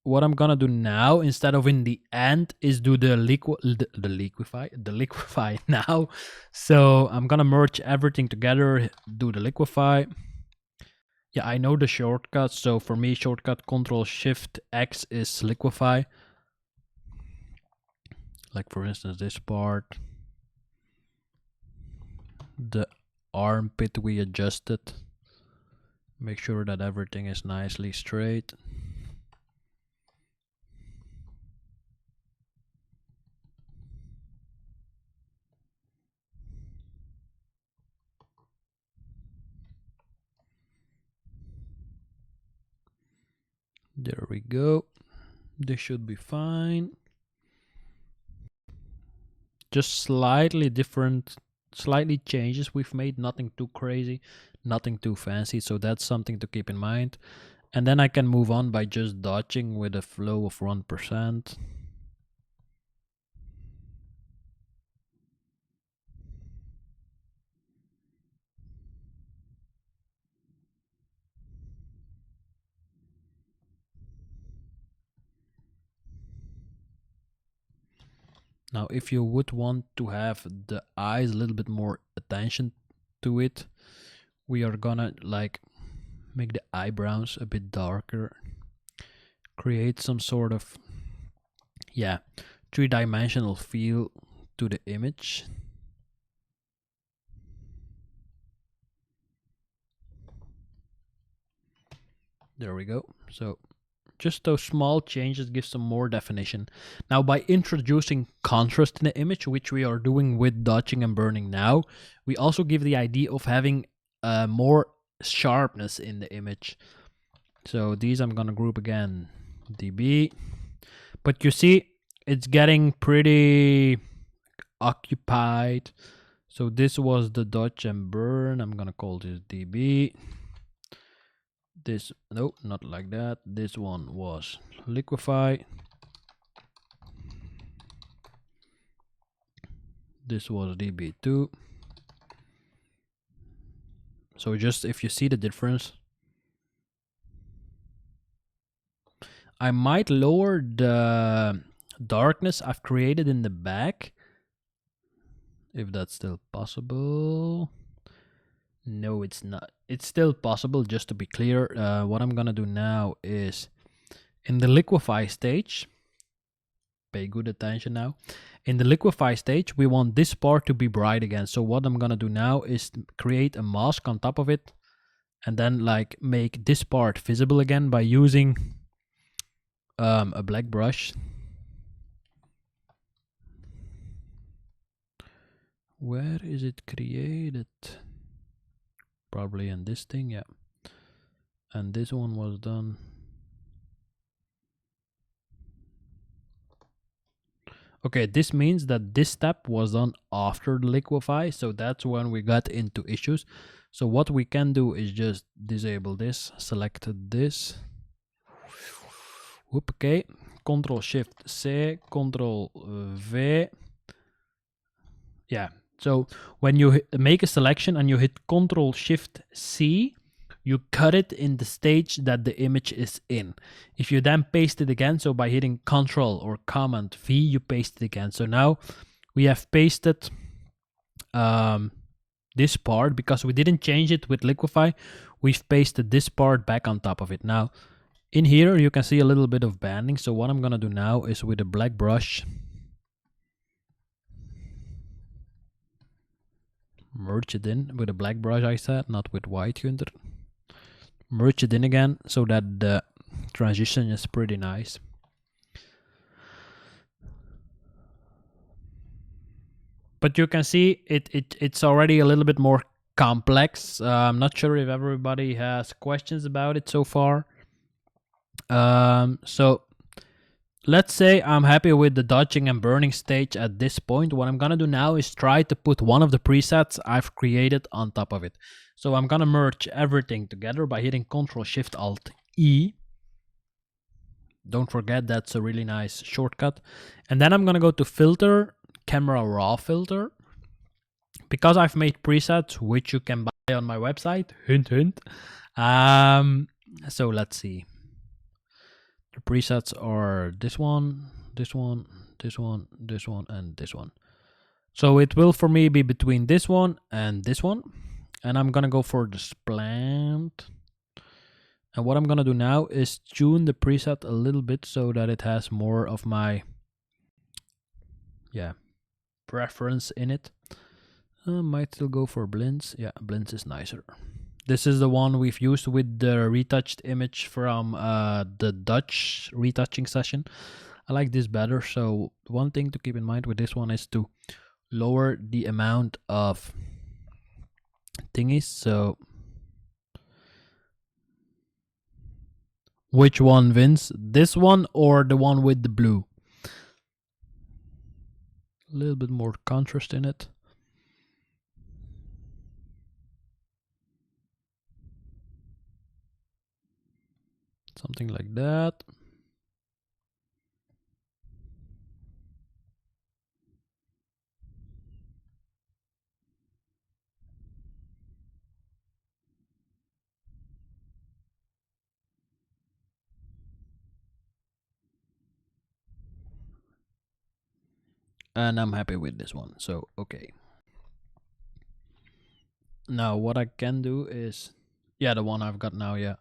what I'm gonna do now, instead of in the end, is do the liquify now. So I'm gonna merge everything together, do the liquify. Yeah, I know the shortcut. So for me, shortcut Control Shift X is liquify. Like for instance, this part, the armpit we adjusted. Make sure that everything is nicely straight. There we go. This should be fine. Just slightly different, slightly changes we've made, nothing too crazy, nothing too fancy, so that's something to keep in mind. And then I can move on by just dodging with a flow of 1%. Now if you would want to have the eyes a little bit more attention to it, we are gonna like make the eyebrows a bit darker, create some sort of, yeah, three-dimensional feel to the image. There we go. So just those small changes give some more definition. Now by introducing contrast in the image, which we are doing with dodging and burning now, we also give the idea of having more sharpness in the image. So these I'm gonna group again, dB. But you see, it's getting pretty occupied. So this was the dodge and burn. I'm gonna call this dB. This, no, not like that. This one was liquify. This was db2. So just if you see the difference, I might lower the darkness I've created in the back, if that's still possible. No, it's not. It's still possible, just to be clear. What I'm gonna do now is, in the liquefy stage, pay good attention now. In the liquefy stage, we want this part to be bright again. So what I'm gonna do now is create a mask on top of it, and then like make this part visible again by using a black brush. Where is it created? Probably in this thing, yeah. And this one was done. Okay, this means that this step was done after the liquefy, so that's when we got into issues. So what we can do is just disable this, select this. Whoop, okay, Control Shift C, Control V. Yeah, so when you make a selection and you hit Control Shift C, you cut it in the stage that the image is in. If you then paste it again, so by hitting Control or Command V, you paste it again. So now we have pasted this part, because we didn't change it with liquefy. We've pasted this part back on top of it. Now in here you can see a little bit of banding. So what I'm gonna do now is, with a black brush, merge it in with a black brush, I said, not with white, Hunter. Merge it in again so that the transition is pretty nice. But you can see it's already a little bit more complex. I'm not sure if everybody has questions about it so far. So let's say I'm happy with the dodging and burning stage at this point. What I'm gonna do now is try to put one of the presets I've created on top of it. So I'm gonna merge everything together by hitting Ctrl Shift Alt E. Don't forget, that's a really nice shortcut. And then I'm gonna go to Filter, Camera Raw Filter. Because I've made presets, which you can buy on my website, hint hint. So let's see. The presets are this one, this one, this one, this one, and this one. So it will for me be between this one and this one. And I'm gonna go for the splant. And what I'm gonna do now is tune the preset a little bit so that it has more of my preference in it. Might still go for blends. Yeah, blends is nicer. This is the one we've used with the retouched image from the Dutch retouching session. I like this better. So one thing to keep in mind with this one is to lower the amount of thingies. So which one wins? This one or the one with the blue? A little bit more contrast in it. Something like that. And I'm happy with this one. So, okay. Now what I can do is, yeah, the one I've got now, yeah.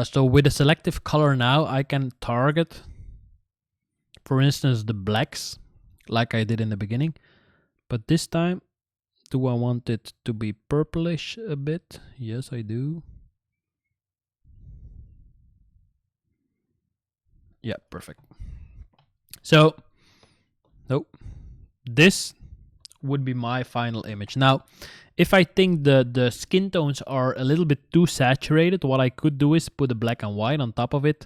So with a selective color now, I can target, for instance, the blacks, like I did in the beginning. But this time, do I want it to be purplish a bit? Yes, I do. Yeah, perfect. So, nope. This would be my final image. Now, if I think the skin tones are a little bit too saturated, what I could do is put a black and white on top of it,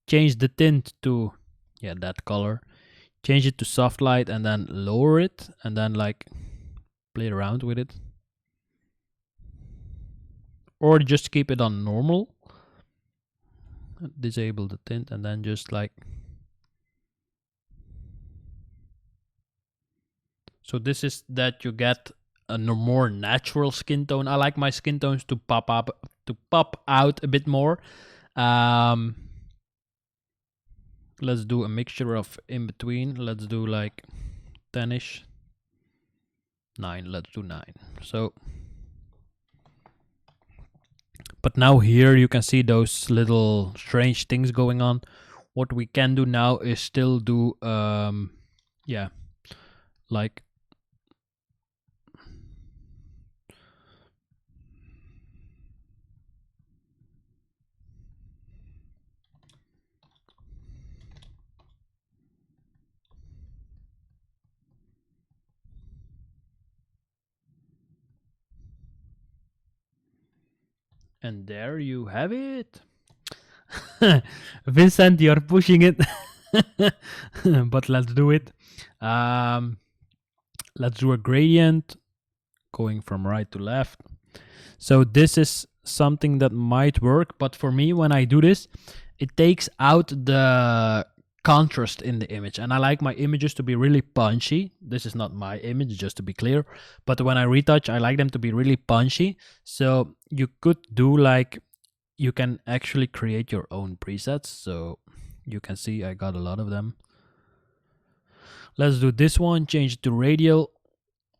change the tint to, yeah, that color, change it to soft light, and then lower it, and then like play around with it. Or just keep it on normal, disable the tint, and then just like So this is that you get a more natural skin tone. I like my skin tones to pop out a bit more. Let's do a mixture of in between. Let's do like 10ish. 9. Let's do 9. So, but now here you can see those little strange things going on. What we can do now is still do yeah, like and there you have it. Vincent, you're pushing it. But let's do it. Let's do a gradient going from right to left. So this is something that might work, but for me, when I do this, it takes out the contrast in the image, and I like my images to be really punchy. This is not my image, just to be clear, but when I retouch, I like them to be really punchy. So you could do like, you can actually create your own presets. So you can see I got a lot of them. Let's do this one, change it to radial.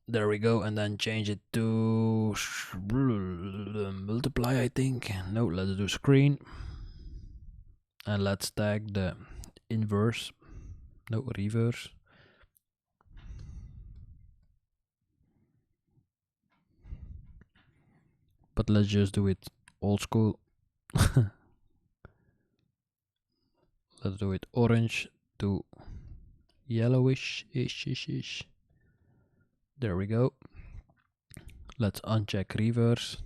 There we go, and then change it to multiply, I think. No, let's do screen. And let's tag the inverse, no, reverse. But let's just do it old school. Let's do it orange to yellowish-ish. There we go. Let's uncheck reverse.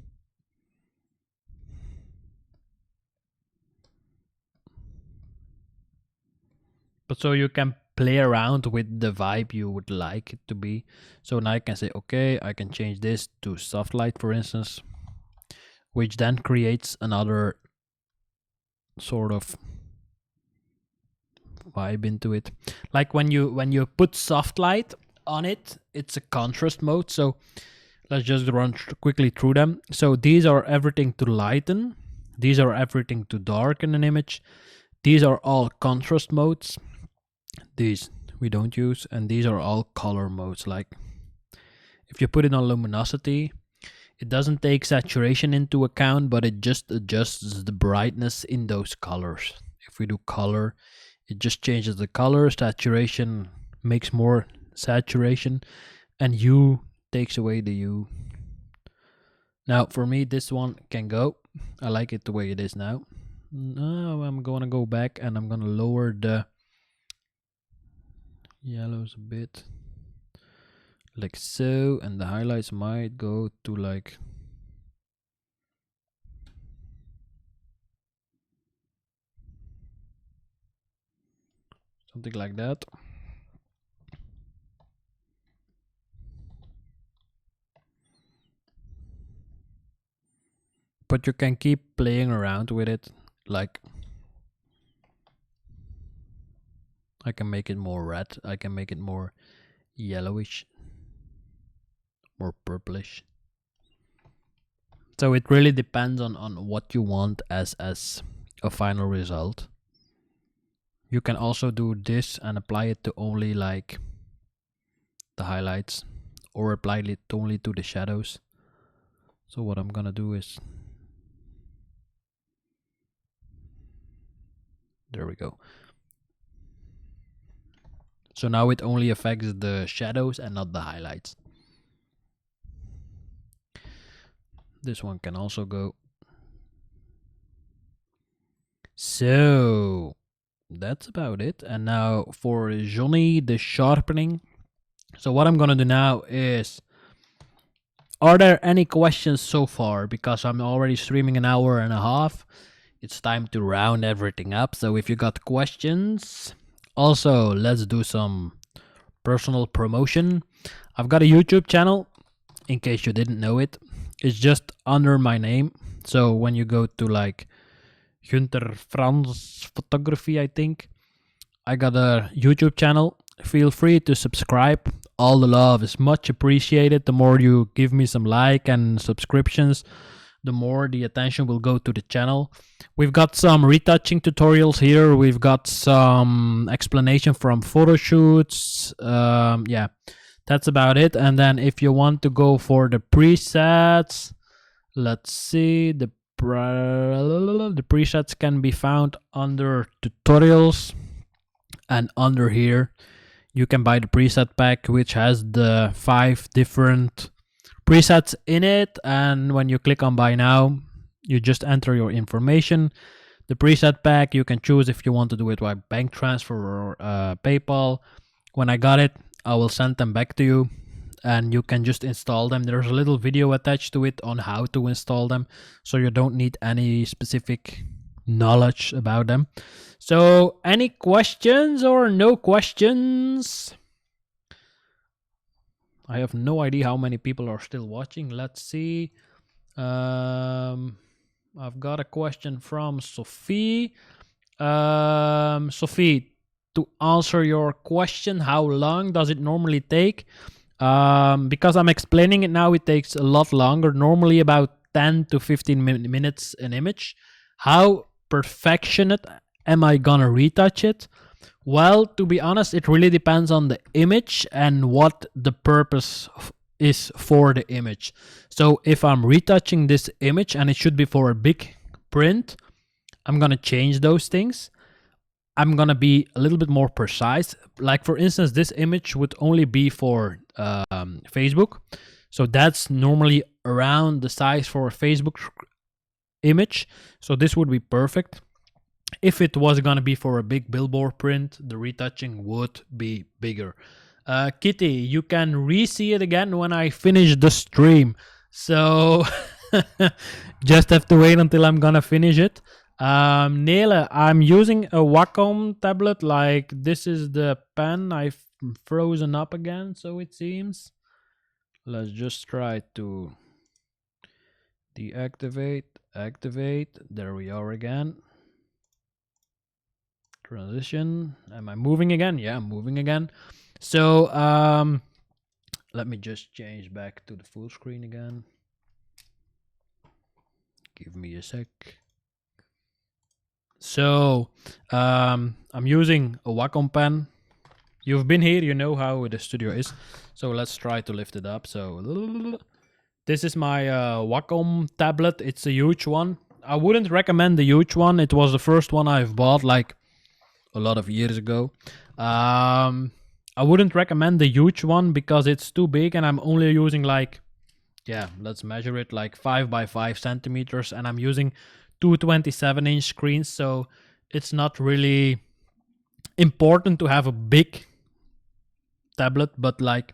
But so you can play around with the vibe you would like it to be. So now I can say, okay, I can change this to soft light, for instance, which then creates another sort of vibe into it. Like when you put soft light on it, it's a contrast mode. So let's just run quickly through them. So these are everything to lighten. These are everything to darken an image. These are all contrast modes. These we don't use, and these are all color modes. Like if you put it on luminosity, it doesn't take saturation into account, but it just adjusts the brightness in those colors. If we do color, it just changes the color. Saturation makes more saturation, and hue takes away the hue. Now for me, this one can go. I like it the way it is now. Now I'm gonna go back and I'm gonna lower the yellows a bit, like so, and the highlights might go to like something like that. But you can keep playing around with it. Like I can make it more red, I can make it more yellowish, more purplish. So it really depends on what you want as a final result. You can also do this and apply it to only like the highlights, or apply it only to the shadows. So what I'm gonna do is, there we go. So now it only affects the shadows and not the highlights. This one can also go. So that's about it. And now for Johnny, the sharpening. So what I'm gonna do now is, are there any questions so far? Because I'm already streaming an hour and a half. It's time to round everything up. So if you got questions, also let's do some personal promotion. I've got a YouTube channel, in case you didn't know it. It's just under my name. So when you go to like Gunther Franz Photography, I think, I got a YouTube channel. Feel free to subscribe. All the love is much appreciated. The more you give me some like and subscriptions, the more the attention will go to the channel. We've got some retouching tutorials here. We've got some explanation from photo shoots. Yeah, that's about it. And then if you want to go for the presets, let's see, the presets can be found under tutorials, and under here you can buy the preset pack, which has the 5 different presets in it. And when you click on buy now, you just enter your information. The preset pack, you can choose if you want to do it by bank transfer or PayPal. When I got it, I will send them back to you, and you can just install them. There's a little video attached to it on how to install them, so you don't need any specific knowledge about them. So any questions or no questions? I have no idea how many people are still watching. Let's see. I've got a question from Sophie. Sophie, to answer your question, how long does it normally take? Because I'm explaining it now, it takes a lot longer, normally about 10 to 15 minutes an image. How perfectionate am I gonna retouch it? Well, to be honest, it really depends on the image and what the purpose is for the image. So if I'm retouching this image and it should be for a big print, I'm gonna change those things. I'm gonna be a little bit more precise. Like for instance, this image would only be for Facebook. So that's normally around the size for a Facebook image. So this would be perfect. If it was gonna be for a big billboard print, the retouching would be bigger. Kitty, you can re-see it again when I finish the stream. So just have to wait until I'm gonna finish it. Nele, I'm using a Wacom tablet. Like this is the pen. I've frozen up again, so it seems. Let's just try to deactivate, activate. There we are again. Transition. Am I moving again? Yeah, I'm moving again. So let me just change back to the full screen again. Give me a sec. So I'm using a Wacom pen. You've been here, you know how the studio is. So let's try to lift it up. So this is my Wacom tablet. It's a huge one. I wouldn't recommend the huge one. It was the first one I've bought like a lot of years ago. I wouldn't recommend the huge one because it's too big, and I'm only using like, yeah, let's measure it, like 5 by 5 centimeters, and I'm using two 27-inch screens, so it's not really important to have a big tablet. But like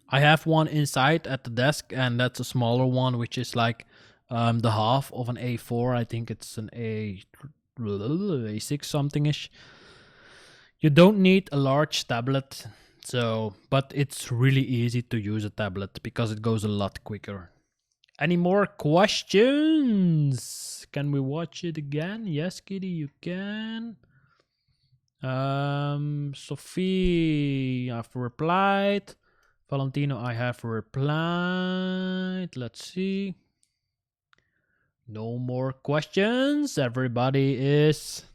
I have one inside at the desk, and that's a smaller one, which is like the half of an A4. I think it's an A6 something ish. You don't need a large tablet, but it's really easy to use a tablet because it goes a lot quicker. Any more questions? Can we watch it again? Yes, Kitty, you can. Sophie, I've replied. Valentino, I have replied. Let's see. No more questions. Everybody is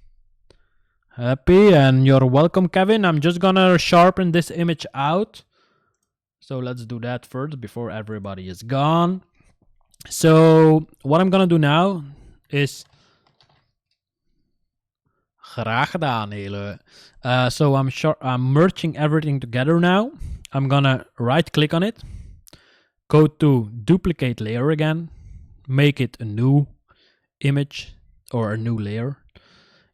happy, and you're welcome, Kevin. I'm just gonna sharpen this image out. So let's do that first before everybody is gone. So what I'm gonna do now is graag gedaan, hele. So I'm merging everything together now. I'm gonna right click on it, go to duplicate layer again, make it a new image or a new layer.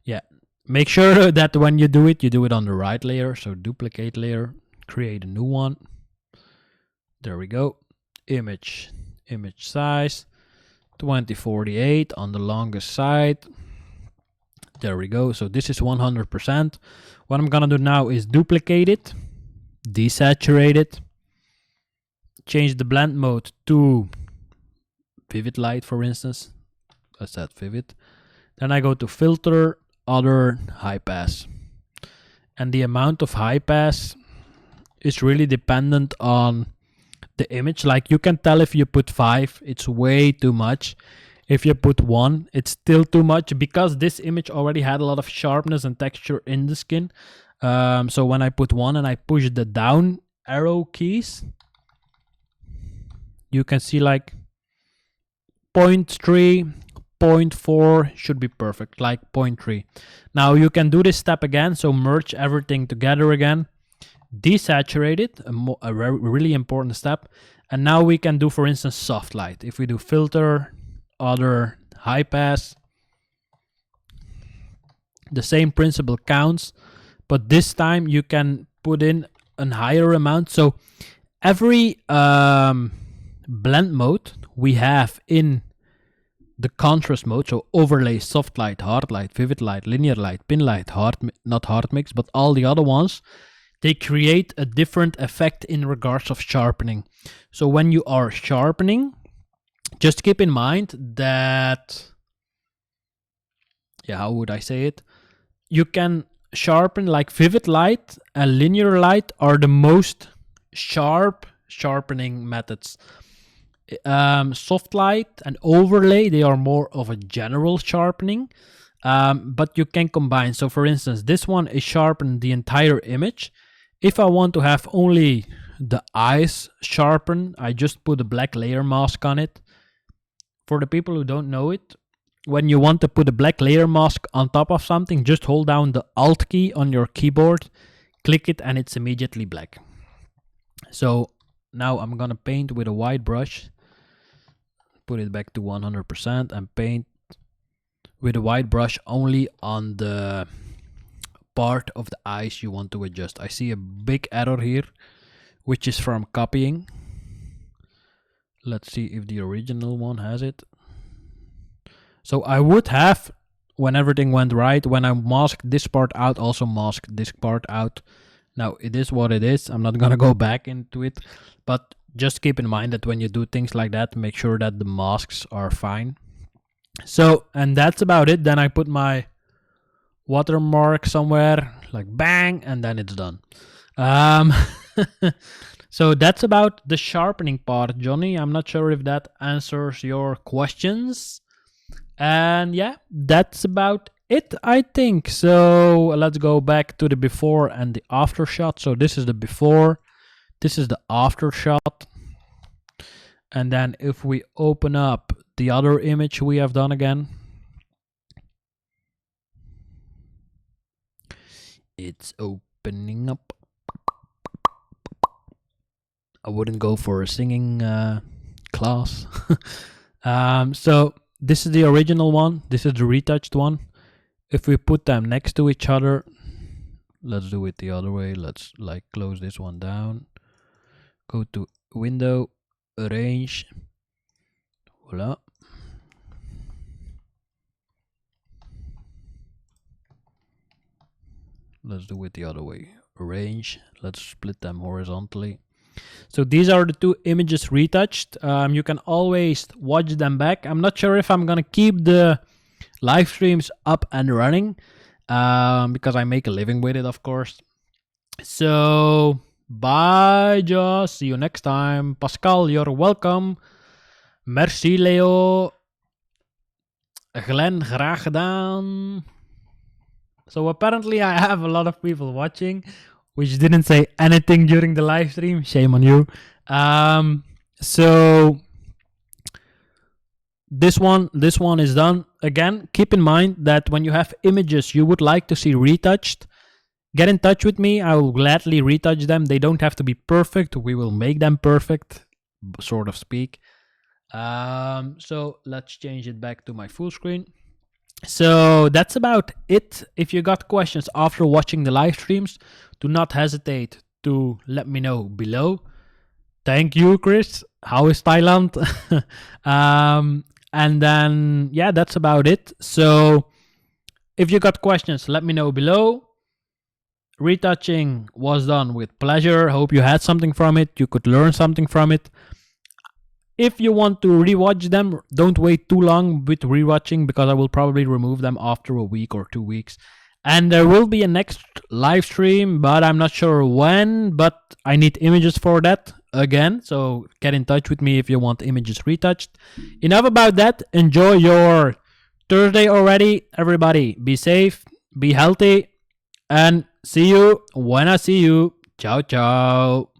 Yeah, make sure that when you do it on the right layer. So duplicate layer, create a new one. There we go. Image size 2048 on the longest side. There we go. So this is 100%. What I'm gonna do now is duplicate it, desaturate it, change the blend mode to vivid light, for instance. Let's set vivid. Then I go to filter, other, high pass. And the amount of high pass is really dependent on the image. Like you can tell if you put 5, it's way too much. If you put 1, it's still too much, because this image already had a lot of sharpness and texture in the skin. So when I put 1 and I push the down arrow keys, you can see like 0.3, 0.4 should be perfect, like 0.3. Now you can do this step again, so merge everything together again, desaturate it, a really important step. And now we can do, for instance, soft light. If we do filter, other, high pass, the same principle counts, but this time you can put in a higher amount. So every blend mode we have in the contrast mode, so overlay, soft light, hard light, vivid light, linear light, pin light, not hard mix, but all the other ones, they create a different effect in regards of sharpening. So when you are sharpening, just keep in mind that, how would I say it? You can sharpen, like vivid light and linear light are the most sharp sharpening methods. Soft light and overlay, they are more of a general sharpening, but you can combine. So for instance, this one is sharpened the entire image. If I want to have only the eyes sharpened, I just put a black layer mask on it. For the people who don't know it, when you want to put a black layer mask on top of something, just hold down the Alt key on your keyboard, click it, and it's immediately black. So now I'm gonna paint with a white brush, put it back to 100%, and paint with a white brush only on the part of the eyes you want to adjust. I see a big error here, which is from copying. Let's see if the original one has it. So I would have, when everything went right, when I masked this part out, also masked this part out. Now it is what it is. I'm not gonna go back into it, but just keep in mind that when you do things like that, make sure that the masks are fine. So, and that's about it. Then I put my watermark somewhere, like bang, and then it's done. So that's about the sharpening part, Johnny. I'm not sure if that answers your questions. And yeah, that's about it, I think. So let's go back to the before and the after shot. So this is the before, this is the after shot. And then if we open up the other image we have done again, it's opening up. I wouldn't go for a singing class. So this is the original one. This is the retouched one. If we put them next to each other, let's do it the other way. Let's like close this one down. Go to window, arrange. Voila. Let's do it the other way. Arrange. Let's split them horizontally. So these are the two images retouched. You can always watch them back. I'm not sure if I'm gonna keep the live streams up and running because I make a living with it, of course. So bye, Josh. See you next time. Pascal, you're welcome. Merci, Leo. Glenn, graag gedaan. So apparently I have a lot of people watching which didn't say anything during the live stream. Shame on you. So this one is done. Again, keep in mind that when you have images you would like to see retouched, get in touch with me. I will gladly retouch them. They don't have to be perfect. We will make them perfect, sort of speak. So let's change it back to my full screen. So that's about it. If you got questions after watching the live streams, do not hesitate to let me know below. Thank you, Chris. How is Thailand? And then, yeah, that's about it. So if you got questions, let me know below. Retouching was done with pleasure. Hope you had something from it. You could learn something from it. If you want to rewatch them, don't wait too long with rewatching because I will probably remove them after a week or 2 weeks. And there will be a next live stream, but I'm not sure when. But I need images for that again. So get in touch with me if you want images retouched. Enough about that. Enjoy your Thursday already. Everybody, be safe, be healthy, and see you when I see you. Ciao, ciao.